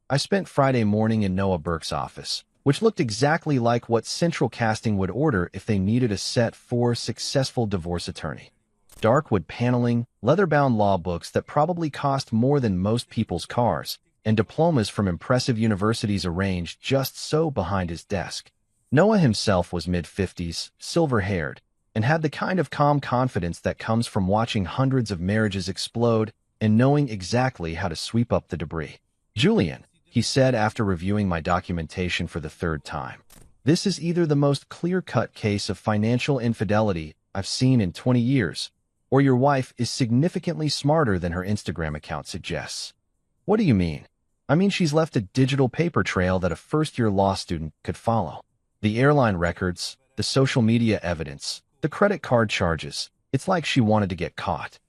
I spent Friday morning in Noah Burke's office, which looked exactly like what Central Casting would order if they needed a set for successful divorce attorney. Dark wood paneling, leather-bound law books that probably cost more than most people's cars, and diplomas from impressive universities arranged just so behind his desk. Noah himself was mid-50s, silver-haired, and had the kind of calm confidence that comes from watching hundreds of marriages explode and knowing exactly how to sweep up the debris. Julian, he said after reviewing my documentation for the 3rd time, this is either the most clear-cut case of financial infidelity I've seen in 20 years, or your wife is significantly smarter than her Instagram account suggests. What do you mean? I mean she's left a digital paper trail that a first-year law student could follow. The airline records, the social media evidence, the credit card charges, it's like she wanted to get caught.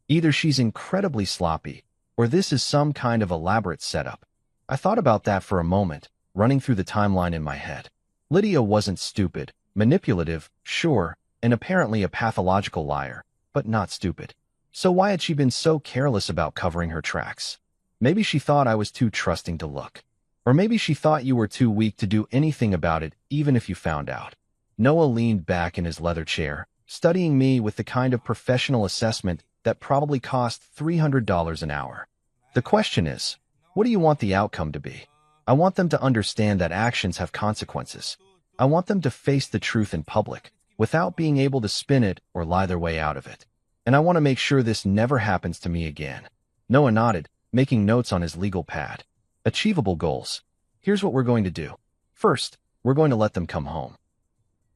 Either she's incredibly sloppy, or this is some kind of elaborate setup. I thought about that for a moment, running through the timeline in my head. Lydia wasn't stupid, manipulative, sure, and apparently a pathological liar, but not stupid. So why had she been so careless about covering her tracks? Maybe she thought I was too trusting to look. Or maybe she thought you were too weak to do anything about it, even if you found out. Noah leaned back in his leather chair, studying me with the kind of professional assessment that probably cost $300 an hour. The question is, what do you want the outcome to be? I want them to understand that actions have consequences. I want them to face the truth in public, without being able to spin it or lie their way out of it. And I want to make sure this never happens to me again. Noah nodded, making notes on his legal pad. Achievable goals. Here's what we're going to do. First, we're going to let them come home.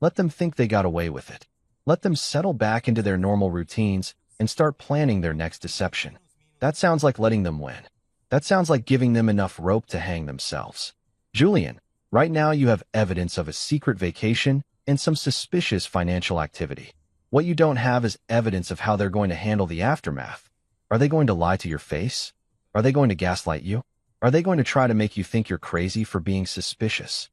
Let them think they got away with it. Let them settle back into their normal routines and start planning their next deception. That sounds like letting them win. That sounds like giving them enough rope to hang themselves. Julian, right now you have evidence of a secret vacation and some suspicious financial activity. What you don't have is evidence of how they're going to handle the aftermath. Are they going to lie to your face? Are they going to gaslight you? Are they going to try to make you think you're crazy for being suspicious?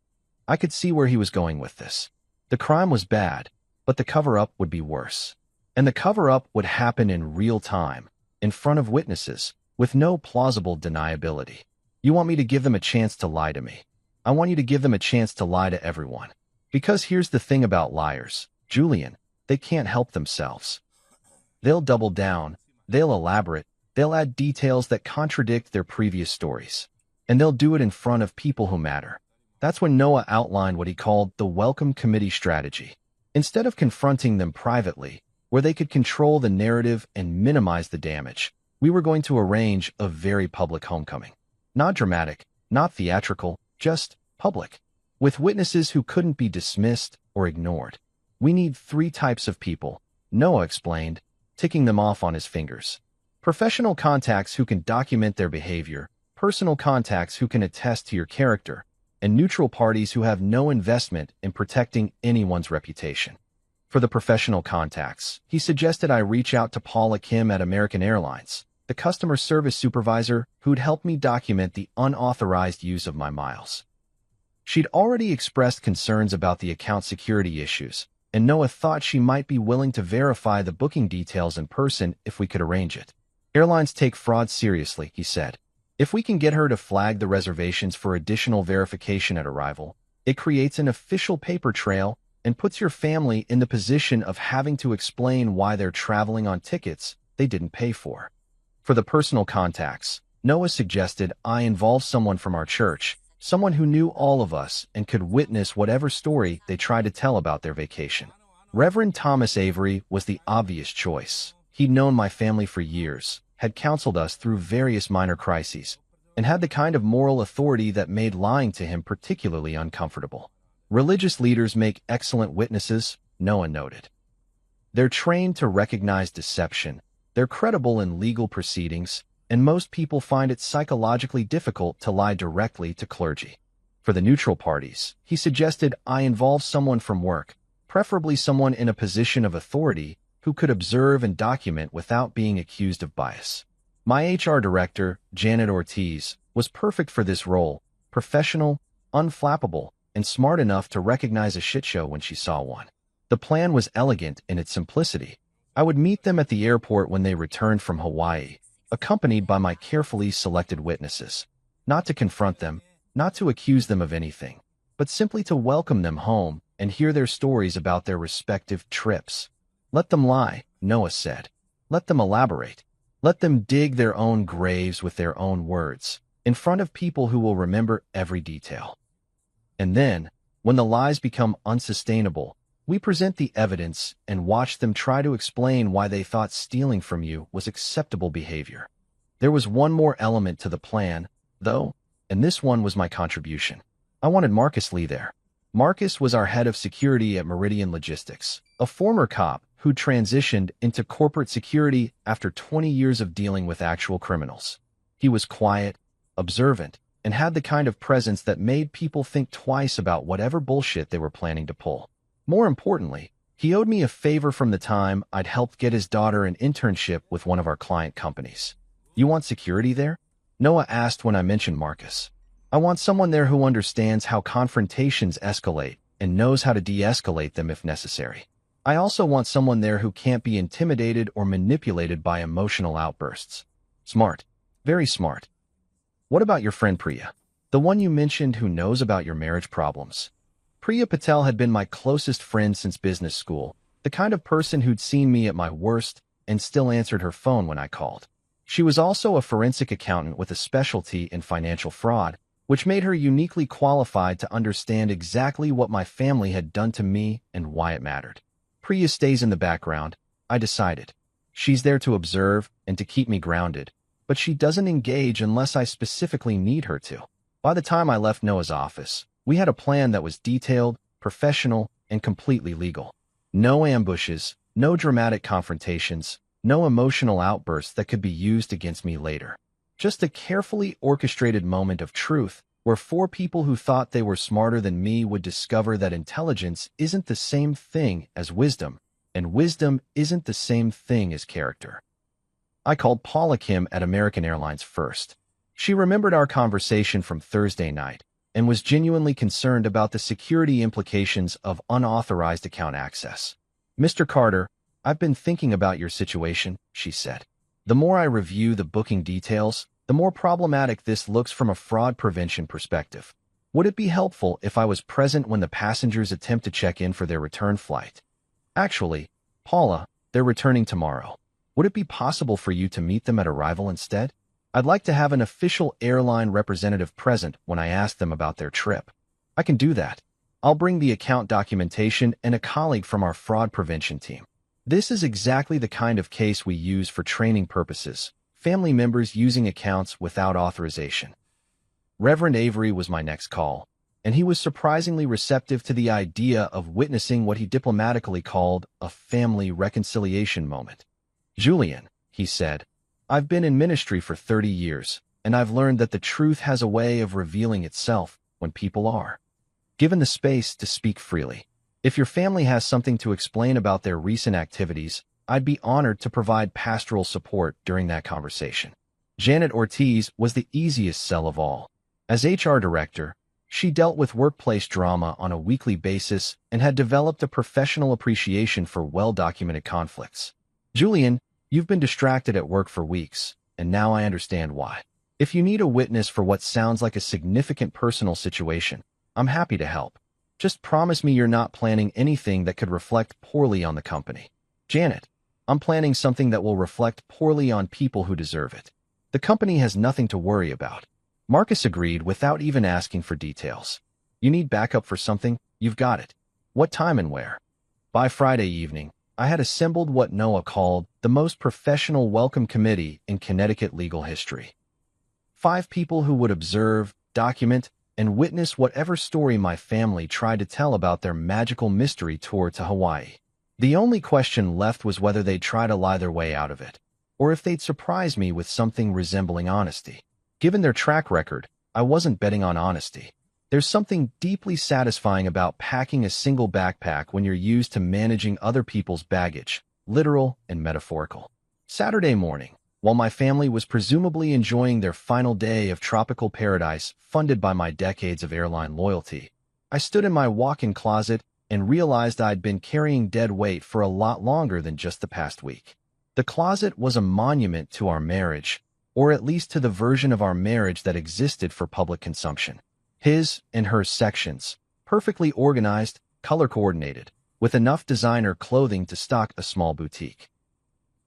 I could see where he was going with this. The crime was bad, but the cover-up would be worse. And the cover-up would happen in real time, in front of witnesses, with no plausible deniability. You want me to give them a chance to lie to me. I want you to give them a chance to lie to everyone. Because here's the thing about liars, Julian, they can't help themselves. They'll double down, they'll elaborate, they'll add details that contradict their previous stories. And they'll do it in front of people who matter. That's when Noah outlined what he called the welcome committee strategy. Instead of confronting them privately, where they could control the narrative and minimize the damage, we were going to arrange a very public homecoming. Not dramatic, not theatrical, just public. With witnesses who couldn't be dismissed or ignored. We need 3 types of people, Noah explained, ticking them off on his fingers. Professional contacts who can document their behavior, personal contacts who can attest to your character, and neutral parties who have no investment in protecting anyone's reputation. For the professional contacts, he suggested I reach out to Paula Kim at American Airlines, the customer service supervisor who'd helped me document the unauthorized use of my miles. She'd already expressed concerns about the account security issues, and Noah thought she might be willing to verify the booking details in person if we could arrange it. Airlines take fraud seriously, he said. If we can get her to flag the reservations for additional verification at arrival, it creates an official paper trail and puts your family in the position of having to explain why they're traveling on tickets they didn't pay for. For the personal contacts, Noah suggested I involve someone from our church, someone who knew all of us and could witness whatever story they tried to tell about their vacation. Reverend Thomas Avery was the obvious choice. He'd known my family for years, had counseled us through various minor crises, and had the kind of moral authority that made lying to him particularly uncomfortable. Religious leaders make excellent witnesses, Noah noted. They're trained to recognize deception, they're credible in legal proceedings, and most people find it psychologically difficult to lie directly to clergy. For the neutral parties, he suggested I involve someone from work, preferably someone in a position of authority who could observe and document without being accused of bias. My HR director, Janet Ortiz, was perfect for this role, professional, unflappable, and smart enough to recognize a shitshow when she saw one. The plan was elegant in its simplicity. I would meet them at the airport when they returned from Hawaii, accompanied by my carefully selected witnesses. Not to confront them, not to accuse them of anything, but simply to welcome them home and hear their stories about their respective trips. Let them lie, Noah said. Let them elaborate. Let them dig their own graves with their own words, in front of people who will remember every detail. And then, when the lies become unsustainable, we present the evidence and watch them try to explain why they thought stealing from you was acceptable behavior. There was one more element to the plan, though, and this one was my contribution. I wanted Marcus Lee there. Marcus was our head of security at Meridian Logistics, a former cop who transitioned into corporate security after 20 years of dealing with actual criminals. He was quiet, observant, and had the kind of presence that made people think twice about whatever bullshit they were planning to pull. More importantly, He owed me a favor from the time I'd helped get his daughter an internship with one of our client companies. You want security there? Noah asked when I mentioned Marcus. I want someone there who understands how confrontations escalate and knows how to de-escalate them if necessary. I also want someone there who can't be intimidated or manipulated by emotional outbursts. Smart. Very smart. What about your friend Priya? The one you mentioned who knows about your marriage problems. Priya Patel had been my closest friend since business school, the kind of person who'd seen me at my worst and still answered her phone when I called. She was also a forensic accountant with a specialty in financial fraud, which made her uniquely qualified to understand exactly what my family had done to me and why it mattered. Priya stays in the background, I decided. She's there to observe and to keep me grounded, but she doesn't engage unless I specifically need her to. By the time I left Noah's office, we had a plan that was detailed, professional, and completely legal. No ambushes, no dramatic confrontations, no emotional outbursts that could be used against me later. Just a carefully orchestrated moment of truth where four people who thought they were smarter than me would discover that intelligence isn't the same thing as wisdom, and wisdom isn't the same thing as character. I called Paula Kim at American Airlines first. She remembered our conversation from Thursday night and was genuinely concerned about the security implications of unauthorized account access. Mr. Carter, I've been thinking about your situation, she said. The more I review the booking details, the more problematic this looks from a fraud prevention perspective. Would it be helpful if I was present when the passengers attempt to check in for their return flight? Actually, Paula, they're returning tomorrow. Would it be possible for you to meet them at arrival instead? I'd like to have an official airline representative present when I ask them about their trip. I can do that. I'll bring the account documentation and a colleague from our fraud prevention team. This is exactly the kind of case we use for training purposes, family members using accounts without authorization. Reverend Avery was my next call, and he was surprisingly receptive to the idea of witnessing what he diplomatically called a family reconciliation moment. Julian, he said, I've been in ministry for 30 years, and I've learned that the truth has a way of revealing itself when people are given the space to speak freely. If your family has something to explain about their recent activities, I'd be honored to provide pastoral support during that conversation. Janet Ortiz was the easiest sell of all. As HR director, she dealt with workplace drama on a weekly basis and had developed a professional appreciation for well-documented conflicts. Julian, you've been distracted at work for weeks, and now I understand why. If you need a witness for what sounds like a significant personal situation, I'm happy to help. Just promise me you're not planning anything that could reflect poorly on the company. Janet, I'm planning something that will reflect poorly on people who deserve it. The company has nothing to worry about. Marcus agreed without even asking for details. You need backup for something? You've got it. What time and where? By Friday evening, I had assembled what Noah called the most professional welcome committee in Connecticut legal history. 5 people who would observe, document, and witness whatever story my family tried to tell about their magical mystery tour to Hawaii. The only question left was whether they'd try to lie their way out of it, or if they'd surprise me with something resembling honesty. Given their track record, I wasn't betting on honesty. There's something deeply satisfying about packing a single backpack when you're used to managing other people's baggage, literal and metaphorical. Saturday morning, while my family was presumably enjoying their final day of tropical paradise funded by my decades of airline loyalty, I stood in my walk-in closet and realized I'd been carrying dead weight for a lot longer than just the past week. The closet was a monument to our marriage, or at least to the version of our marriage that existed for public consumption. His and her sections, perfectly organized, color-coordinated, with enough designer clothing to stock a small boutique.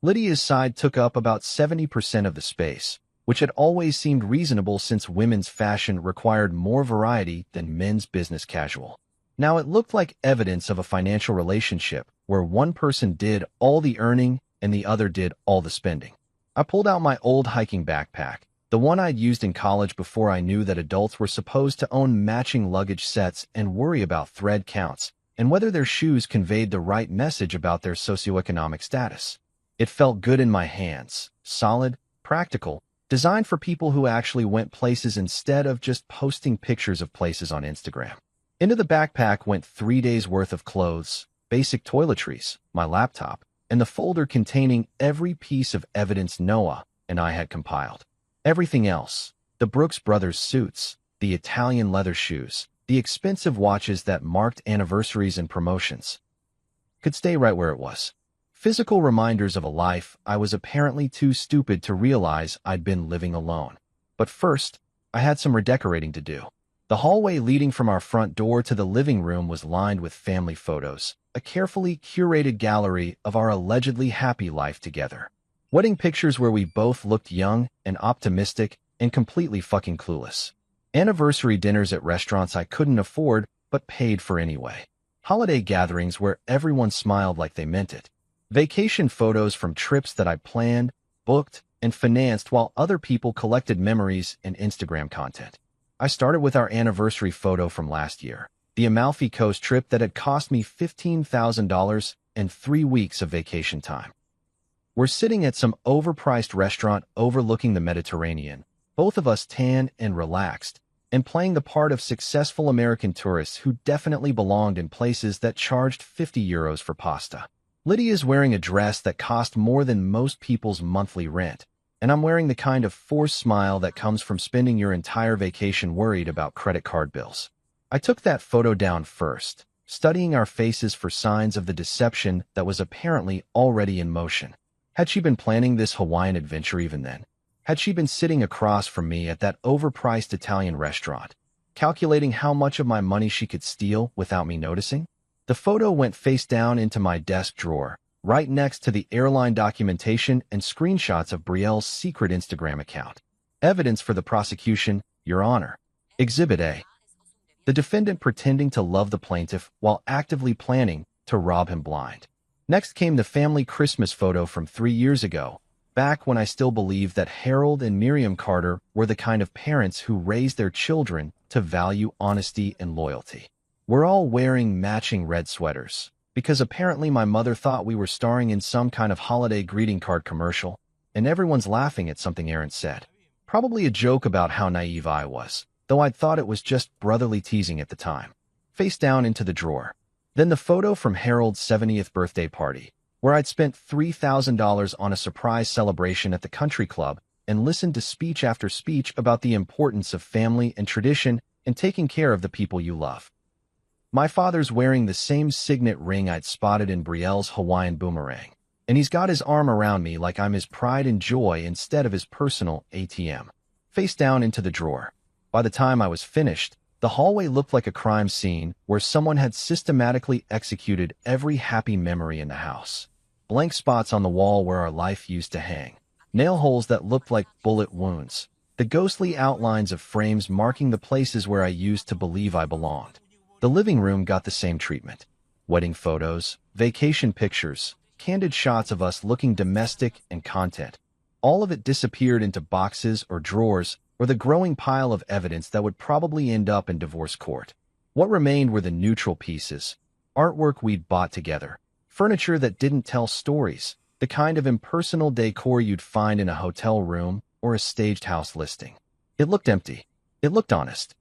Lydia's side took up about 70% of the space, which had always seemed reasonable since women's fashion required more variety than men's business casual. Now it looked like evidence of a financial relationship where one person did all the earning and the other did all the spending. I pulled out my old hiking backpack, the one I'd used in college before I knew that adults were supposed to own matching luggage sets and worry about thread counts and whether their shoes conveyed the right message about their socioeconomic status. It felt good in my hands, solid, practical, designed for people who actually went places instead of just posting pictures of places on Instagram. Into the backpack went 3 days' worth of clothes, basic toiletries, my laptop, and the folder containing every piece of evidence Noah and I had compiled. Everything else, the Brooks Brothers suits, the Italian leather shoes, the expensive watches that marked anniversaries and promotions, could stay right where it was. Physical reminders of a life I was apparently too stupid to realize I'd been living alone. But first, I had some redecorating to do. The hallway leading from our front door to the living room was lined with family photos, a carefully curated gallery of our allegedly happy life together. Wedding pictures where we both looked young and optimistic and completely fucking clueless. Anniversary dinners at restaurants I couldn't afford but paid for anyway. Holiday gatherings where everyone smiled like they meant it. Vacation photos from trips that I planned, booked, and financed while other people collected memories and Instagram content. I started with our anniversary photo from last year, the Amalfi Coast trip that had cost me $15,000 and 3 weeks of vacation time. We're sitting at some overpriced restaurant overlooking the Mediterranean, both of us tan and relaxed, and playing the part of successful American tourists who definitely belonged in places that charged €50 for pasta. Lydia's wearing a dress that cost more than most people's monthly rent, and I'm wearing the kind of forced smile that comes from spending your entire vacation worried about credit card bills. I took that photo down first, studying our faces for signs of the deception that was apparently already in motion. Had she been planning this Hawaiian adventure even then? Had she been sitting across from me at that overpriced Italian restaurant, calculating how much of my money she could steal without me noticing? The photo went face down into my desk drawer, right next to the airline documentation and screenshots of Brielle's secret Instagram account. Evidence for the prosecution, Your Honor. Exhibit A. The defendant pretending to love the plaintiff while actively planning to rob him blind. Next came the family Christmas photo from 3 years ago, back when I still believed that Harold and Miriam Carter were the kind of parents who raised their children to value honesty and loyalty. We're all wearing matching red sweaters, because apparently my mother thought we were starring in some kind of holiday greeting card commercial, and everyone's laughing at something Aaron said. Probably a joke about how naive I was, though I'd thought it was just brotherly teasing at the time. Face down into the drawer. Then the photo from Harold's 70th birthday party, where I'd spent $3,000 on a surprise celebration at the country club and listened to speech after speech about the importance of family and tradition and taking care of the people you love. My father's wearing the same signet ring I'd spotted in Brielle's Hawaiian boomerang, and he's got his arm around me like I'm his pride and joy instead of his personal ATM. Face down into the drawer. By the time I was finished, the hallway looked like a crime scene where someone had systematically executed every happy memory in the house. Blank spots on the wall where our life used to hang. Nail holes that looked like bullet wounds. The ghostly outlines of frames marking the places where I used to believe I belonged. The living room got the same treatment. Wedding photos, vacation pictures, candid shots of us looking domestic and content. All of it disappeared into boxes or drawers or the growing pile of evidence that would probably end up in divorce court. What remained were the neutral pieces, artwork we'd bought together, furniture that didn't tell stories, the kind of impersonal decor you'd find in a hotel room or a staged house listing. It looked empty. It looked honest.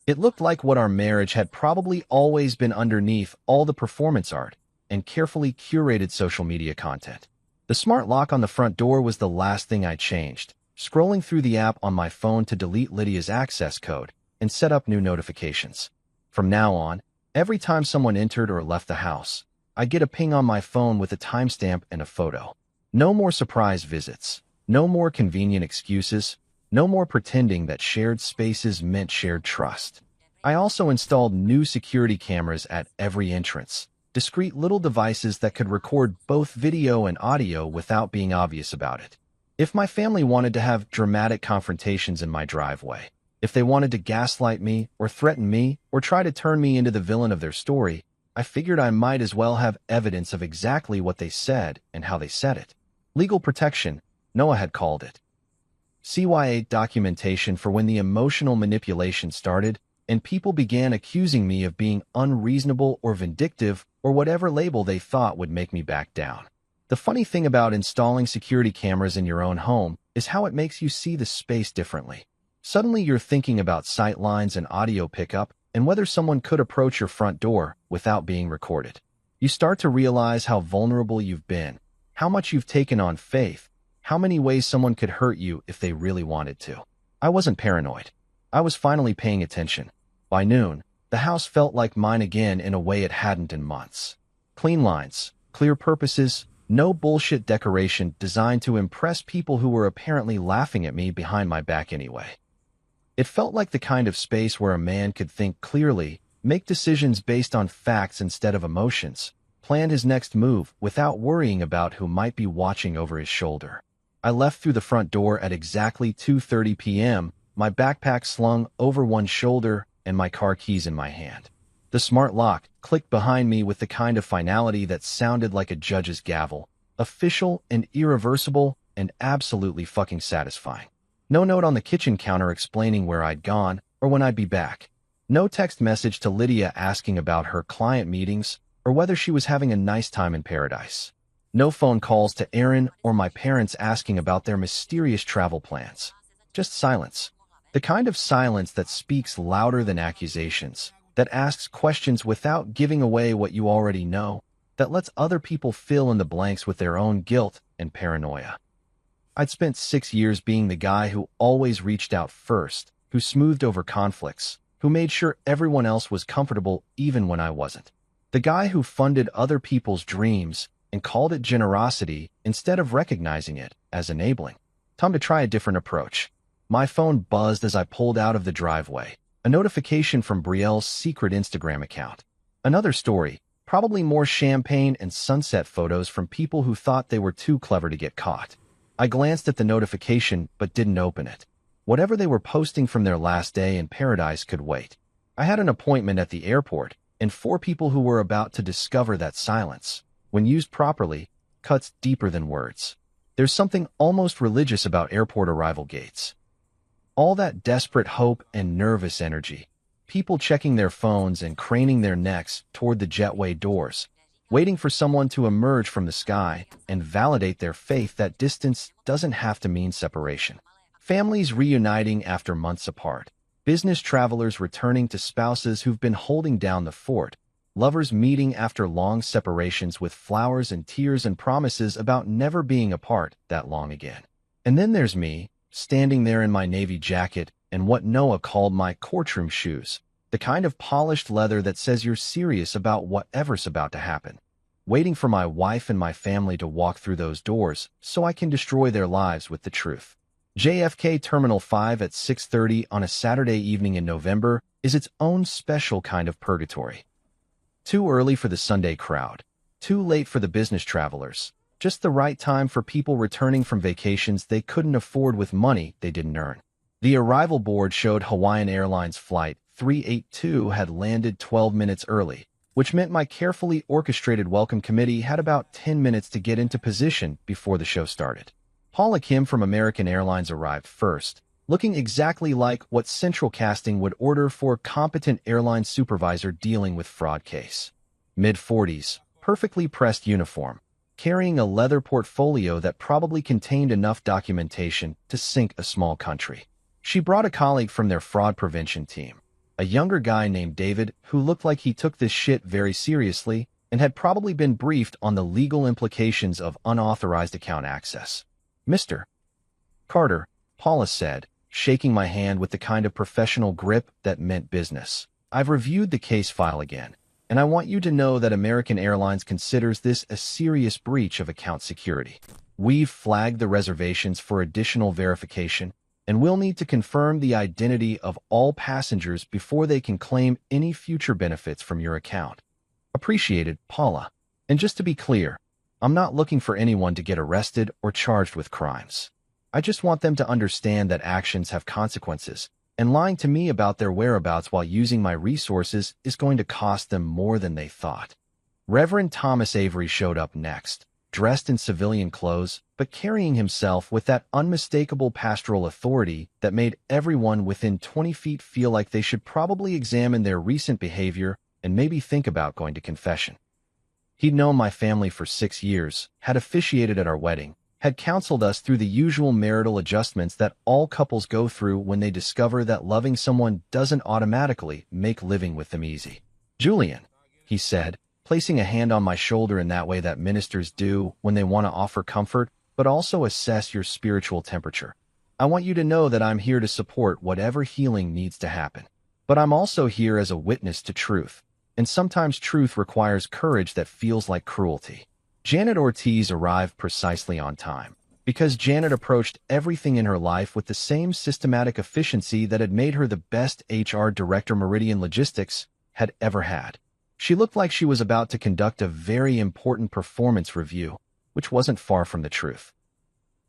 It looked like what our marriage had probably always been underneath all the performance art and carefully curated social media content. The smart lock on the front door was the last thing I changed, scrolling through the app on my phone to delete Lydia's access code and set up new notifications. From now on, every time someone entered or left the house, I'd get a ping on my phone with a timestamp and a photo. No more surprise visits. No more convenient excuses. No more pretending that shared spaces meant shared trust. I also installed new security cameras at every entrance, discreet little devices that could record both video and audio without being obvious about it. If my family wanted to have dramatic confrontations in my driveway, if they wanted to gaslight me or threaten me or try to turn me into the villain of their story, I figured I might as well have evidence of exactly what they said and how they said it. Legal protection, Noah had called it. CYA documentation for when the emotional manipulation started and people began accusing me of being unreasonable or vindictive or whatever label they thought would make me back down. The funny thing about installing security cameras in your own home is how it makes you see the space differently. Suddenly you're thinking about sight lines and audio pickup and whether someone could approach your front door without being recorded. You start to realize how vulnerable you've been, how much you've taken on faith, how many ways someone could hurt you if they really wanted to. I wasn't paranoid. I was finally paying attention. By noon, the house felt like mine again in a way it hadn't in months. Clean lines, clear purposes, no bullshit decoration designed to impress people who were apparently laughing at me behind my back anyway. It felt like the kind of space where a man could think clearly, make decisions based on facts instead of emotions, plan his next move without worrying about who might be watching over his shoulder. I left through the front door at exactly 2:30 p.m., my backpack slung over one shoulder and my car keys in my hand. The smart lock clicked behind me with the kind of finality that sounded like a judge's gavel, official and irreversible and absolutely fucking satisfying. No note on the kitchen counter explaining where I'd gone or when I'd be back. No text message to Lydia asking about her client meetings or whether she was having a nice time in paradise. No phone calls to Aaron or my parents asking about their mysterious travel plans. Just silence. The kind of silence that speaks louder than accusations, that asks questions without giving away what you already know, that lets other people fill in the blanks with their own guilt and paranoia. I'd spent 6 years being the guy who always reached out first, who smoothed over conflicts, who made sure everyone else was comfortable even when I wasn't. The guy who funded other people's dreams and called it generosity instead of recognizing it as enabling. Time to try a different approach. My phone buzzed as I pulled out of the driveway. A notification from Brielle's secret Instagram account. Another story, probably more champagne and sunset photos from people who thought they were too clever to get caught. I glanced at the notification but didn't open it. Whatever they were posting from their last day in paradise could wait. I had an appointment at the airport, and 4 people who were about to discover that silence, when used properly, cuts deeper than words. There's something almost religious about airport arrival gates. All that desperate hope and nervous energy, people checking their phones and craning their necks toward the jetway doors, waiting for someone to emerge from the sky and validate their faith that distance doesn't have to mean separation. Families reuniting after months apart, business travelers returning to spouses who've been holding down the fort, lovers meeting after long separations with flowers and tears and promises about never being apart that long again. And then there's me, standing there in my navy jacket and what Noah called my courtroom shoes, the kind of polished leather that says you're serious about whatever's about to happen, waiting for my wife and my family to walk through those doors so I can destroy their lives with the truth. JFK Terminal 5 at 6:30 on a Saturday evening in November is its own special kind of purgatory. Too early for the Sunday crowd, too late for the business travelers, just the right time for people returning from vacations they couldn't afford with money they didn't earn. The arrival board showed Hawaiian Airlines Flight 382 had landed 12 minutes early, which meant my carefully orchestrated welcome committee had about 10 minutes to get into position before the show started. Paula Kim from American Airlines arrived first, looking exactly like what central casting would order for a competent airline supervisor dealing with fraud case. Mid-40s, perfectly pressed uniform, carrying a leather portfolio that probably contained enough documentation to sink a small country. She brought a colleague from their fraud prevention team, a younger guy named David who looked like he took this shit very seriously and had probably been briefed on the legal implications of unauthorized account access. Mr. Carter, Paula said, shaking my hand with the kind of professional grip that meant business. I've reviewed the case file again, and I want you to know that American Airlines considers this a serious breach of account security. We've flagged the reservations for additional verification, and we'll need to confirm the identity of all passengers before they can claim any future benefits from your account. Appreciated, Paula. And just to be clear, I'm not looking for anyone to get arrested or charged with crimes. I just want them to understand that actions have consequences, and lying to me about their whereabouts while using my resources is going to cost them more than they thought. Reverend Thomas Avery showed up next, dressed in civilian clothes, but carrying himself with that unmistakable pastoral authority that made everyone within 20 feet feel like they should probably examine their recent behavior and maybe think about going to confession. He'd known my family for 6 years, had officiated at our wedding, had counseled us through the usual marital adjustments that all couples go through when they discover that loving someone doesn't automatically make living with them easy. Julian, he said, placing a hand on my shoulder in that way that ministers do when they want to offer comfort, but also assess your spiritual temperature. I want you to know that I'm here to support whatever healing needs to happen. But I'm also here as a witness to truth. And sometimes truth requires courage that feels like cruelty. Janet Ortiz arrived precisely on time, because Janet approached everything in her life with the same systematic efficiency that had made her the best HR director Meridian Logistics had ever had. She looked like she was about to conduct a very important performance review, which wasn't far from the truth.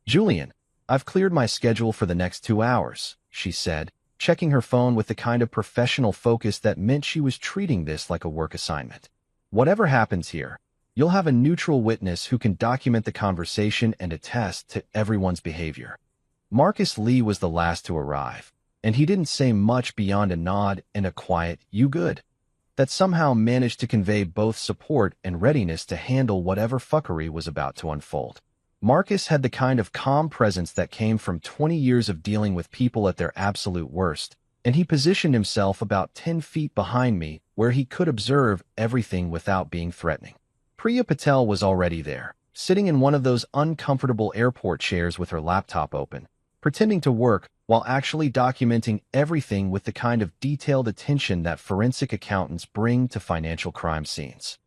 "Julian, I've cleared my schedule for the next 2 hours," she said, checking her phone with the kind of professional focus that meant she was treating this like a work assignment. "Whatever happens here, you'll have a neutral witness who can document the conversation and attest to everyone's behavior." Marcus Lee was the last to arrive, and he didn't say much beyond a nod and a quiet, "You good?" that somehow managed to convey both support and readiness to handle whatever fuckery was about to unfold. Marcus had the kind of calm presence that came from 20 years of dealing with people at their absolute worst, and he positioned himself about 10 feet behind me where he could observe everything without being threatening. Priya Patel was already there, sitting in one of those uncomfortable airport chairs with her laptop open, pretending to work while actually documenting everything with the kind of detailed attention that forensic accountants bring to financial crime scenes.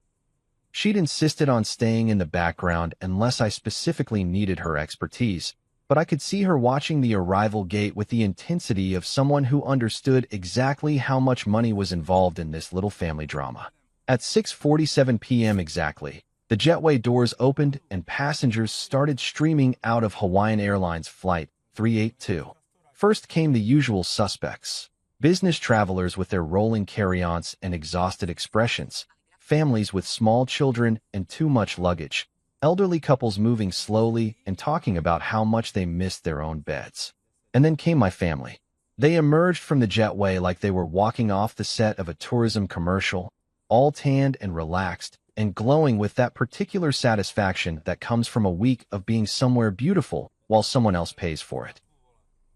She'd insisted on staying in the background unless I specifically needed her expertise, but I could see her watching the arrival gate with the intensity of someone who understood exactly how much money was involved in this little family drama. At 6:47 p.m. exactly, the jetway doors opened and passengers started streaming out of Hawaiian Airlines Flight 382. First came the usual suspects: business travelers with their rolling carry-ons and exhausted expressions, families with small children and too much luggage, elderly couples moving slowly and talking about how much they missed their own beds. And then came my family. They emerged from the jetway like they were walking off the set of a tourism commercial, all tanned and relaxed, and glowing with that particular satisfaction that comes from a week of being somewhere beautiful while someone else pays for it.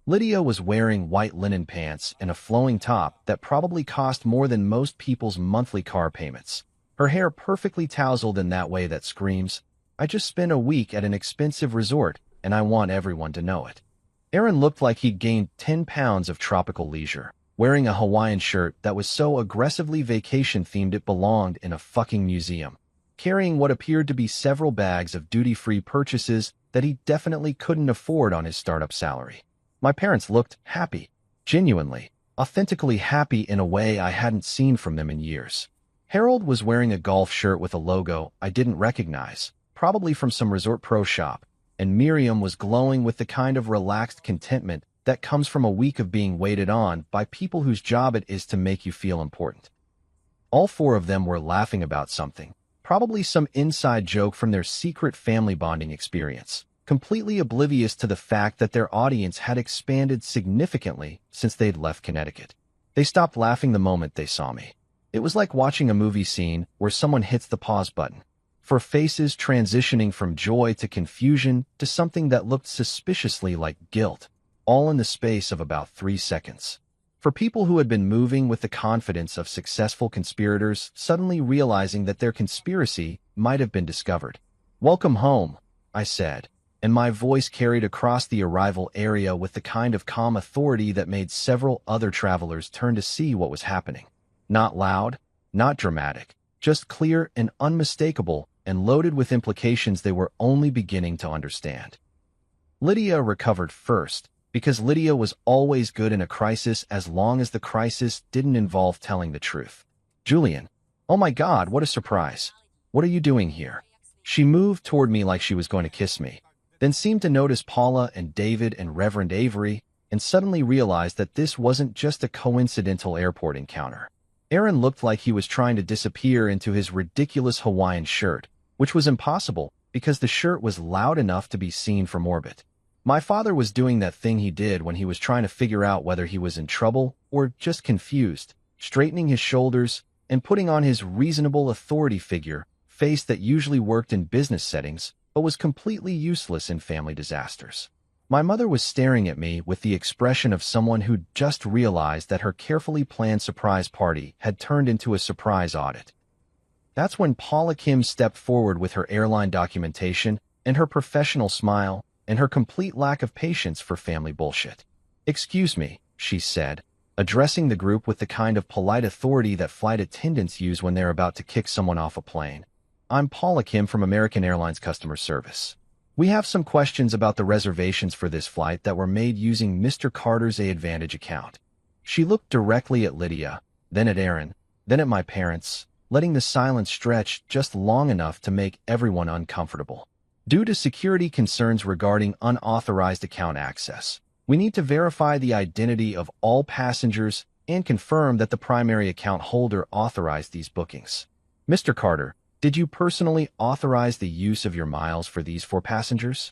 Lydia was wearing white linen pants and a flowing top that probably cost more than most people's monthly car payments. Her hair perfectly tousled in that way that screams, "I just spent a week at an expensive resort, and I want everyone to know it." Aaron looked like he'd gained 10 pounds of tropical leisure, wearing a Hawaiian shirt that was so aggressively vacation-themed it belonged in a fucking museum, carrying what appeared to be several bags of duty-free purchases that he definitely couldn't afford on his startup salary. My parents looked happy, genuinely, authentically happy in a way I hadn't seen from them in years. Harold was wearing a golf shirt with a logo I didn't recognize, probably from some Resort Pro shop, and Miriam was glowing with the kind of relaxed contentment that comes from a week of being waited on by people whose job it is to make you feel important. All four of them were laughing about something, probably some inside joke from their secret family bonding experience, completely oblivious to the fact that their audience had expanded significantly since they'd left Connecticut. They stopped laughing the moment they saw me. It was like watching a movie scene where someone hits the pause button, for faces transitioning from joy to confusion to something that looked suspiciously like guilt, all in the space of about 3 seconds. For people who had been moving with the confidence of successful conspirators suddenly realizing that their conspiracy might have been discovered. "Welcome home," I said, and my voice carried across the arrival area with the kind of calm authority that made several other travelers turn to see what was happening. Not loud, not dramatic, just clear and unmistakable, and loaded with implications they were only beginning to understand. Lydia recovered first, because Lydia was always good in a crisis as long as the crisis didn't involve telling the truth. "Julian, oh my God, what a surprise. What are you doing here?" She moved toward me like she was going to kiss me, then seemed to notice Paula and David and Reverend Avery, and suddenly realized that this wasn't just a coincidental airport encounter. Aaron looked like he was trying to disappear into his ridiculous Hawaiian shirt, which was impossible because the shirt was loud enough to be seen from orbit. My father was doing that thing he did when he was trying to figure out whether he was in trouble or just confused, straightening his shoulders and putting on his reasonable authority figure face that usually worked in business settings but was completely useless in family disasters. My mother was staring at me with the expression of someone who'd just realized that her carefully planned surprise party had turned into a surprise audit. That's when Paula Kim stepped forward with her airline documentation and her professional smile and her complete lack of patience for family bullshit. "Excuse me," she said, addressing the group with the kind of polite authority that flight attendants use when they're about to kick someone off a plane. "I'm Paula Kim from American Airlines Customer Service. We have some questions about the reservations for this flight that were made using Mr. Carter's AAdvantage account." She looked directly at Lydia, then at Aaron, then at my parents, letting the silence stretch just long enough to make everyone uncomfortable. "Due to security concerns regarding unauthorized account access, we need to verify the identity of all passengers and confirm that the primary account holder authorized these bookings. Mr. Carter, did you personally authorize the use of your miles for these 4 passengers?"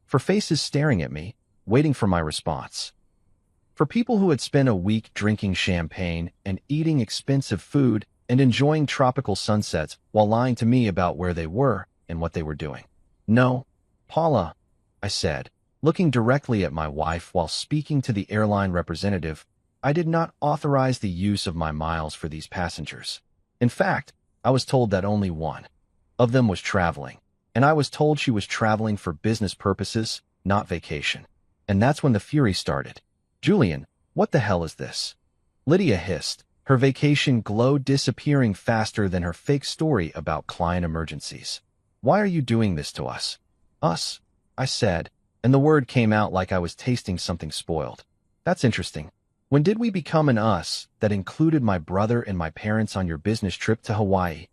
For faces staring at me, waiting for my response. For people who had spent a week drinking champagne and eating expensive food and enjoying tropical sunsets while lying to me about where they were and what they were doing. "No, Paula," I said, looking directly at my wife while speaking to the airline representative, "I did not authorize the use of my miles for these passengers. In fact, I was told that only one of them was traveling, and I was told she was traveling for business purposes, not vacation." And that's when the fury started. "Julian, what the hell is this?" Lydia hissed, her vacation glow disappearing faster than her fake story about client emergencies. "Why are you doing this to us?" "Us," I said, and the word came out like I was tasting something spoiled. "That's interesting. When did we become an us that included my brother and my parents on your business trip to Hawaii?"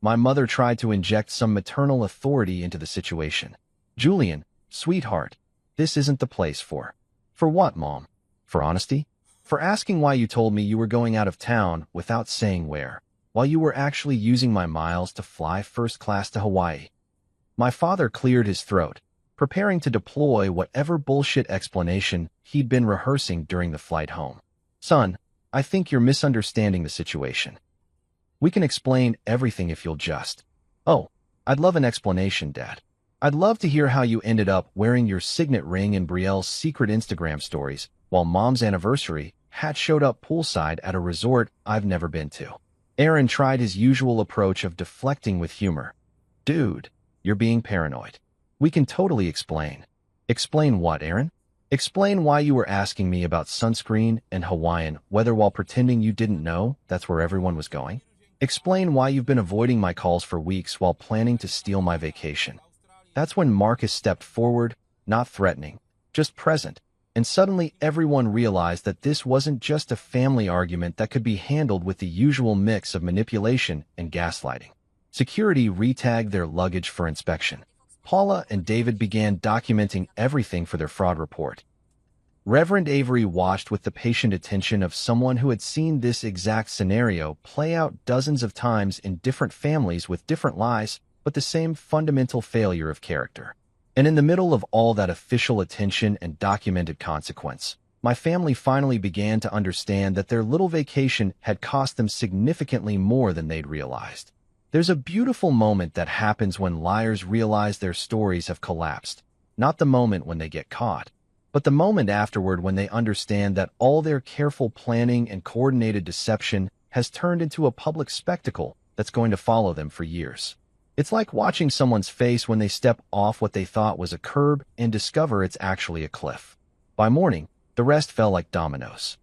My mother tried to inject some maternal authority into the situation. "Julian, sweetheart, this isn't the place for." "For what, Mom? For honesty? For asking why you told me you were going out of town without saying where, while you were actually using my miles to fly first class to Hawaii?" My father cleared his throat, preparing to deploy whatever bullshit explanation he'd been rehearsing during the flight home. "Son, I think you're misunderstanding the situation. We can explain everything if you'll just—" "Oh, I'd love an explanation, Dad. I'd love to hear how you ended up wearing your signet ring in Brielle's secret Instagram stories, while Mom's anniversary hat showed up poolside at a resort I've never been to." Aaron tried his usual approach of deflecting with humor. "Dude, you're being paranoid. We can totally explain." "Explain what, Aaron?" "Explain why you were asking me about sunscreen and Hawaiian weather while pretending you didn't know that's where everyone was going. Explain why you've been avoiding my calls for weeks while planning to steal my vacation." That's when Marcus stepped forward, not threatening, just present, and suddenly everyone realized that this wasn't just a family argument that could be handled with the usual mix of manipulation and gaslighting. Security retagged their luggage for inspection. Paula and David began documenting everything for their fraud report. Reverend Avery watched with the patient attention of someone who had seen this exact scenario play out dozens of times in different families with different lies, but the same fundamental failure of character. And in the middle of all that official attention and documented consequence, my family finally began to understand that their little vacation had cost them significantly more than they'd realized. There's a beautiful moment that happens when liars realize their stories have collapsed, not the moment when they get caught, but the moment afterward when they understand that all their careful planning and coordinated deception has turned into a public spectacle that's going to follow them for years. It's like watching someone's face when they step off what they thought was a curb and discover it's actually a cliff. By morning, the rest fell like dominoes.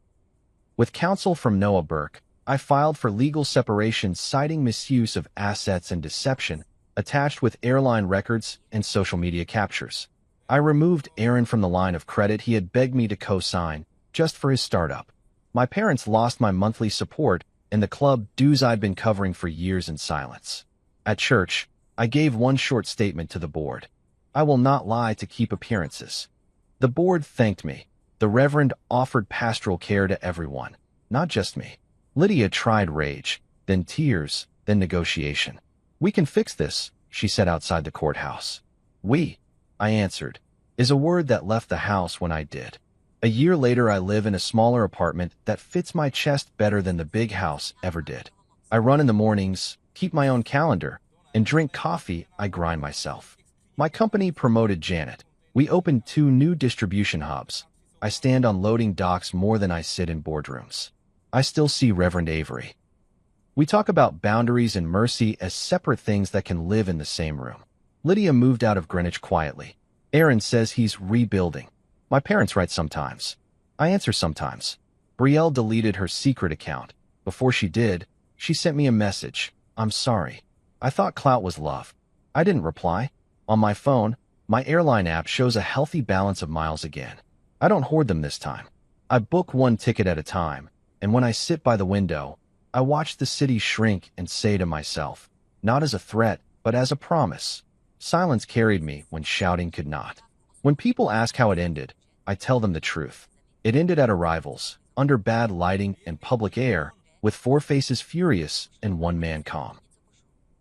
With counsel from Noah Burke, I filed for legal separation citing misuse of assets and deception, attached with airline records and social media captures. I removed Aaron from the line of credit he had begged me to co-sign, just for his startup. My parents lost my monthly support and the club dues I'd been covering for years in silence. At church, I gave one short statement to the board. "I will not lie to keep appearances." The board thanked me. The Reverend offered pastoral care to everyone, not just me. Lydia tried rage, then tears, then negotiation. "We can fix this," she said outside the courthouse. "We," I answered, is a word that left the house when I did. A year later, I live in a smaller apartment that fits my chest better than the big house ever did. I run in the mornings, keep my own calendar, and drink coffee I grind myself. My company promoted Janet. We opened 2 new distribution hubs. I stand on loading docks more than I sit in boardrooms. I still see Reverend Avery. We talk about boundaries and mercy as separate things that can live in the same room. Lydia moved out of Greenwich quietly. Aaron says he's rebuilding. My parents write sometimes. I answer sometimes. Brielle deleted her secret account. Before she did, she sent me a message. I'm sorry. I thought clout was love. I didn't reply. On my phone, my airline app shows a healthy balance of miles again. I don't hoard them this time. I book one ticket at a time, and when I sit by the window, I watch the city shrink and say to myself, not as a threat, but as a promise. Silence carried me when shouting could not. When people ask how it ended, I tell them the truth. It ended at arrivals, under bad lighting and public air, with four faces furious and one man calm.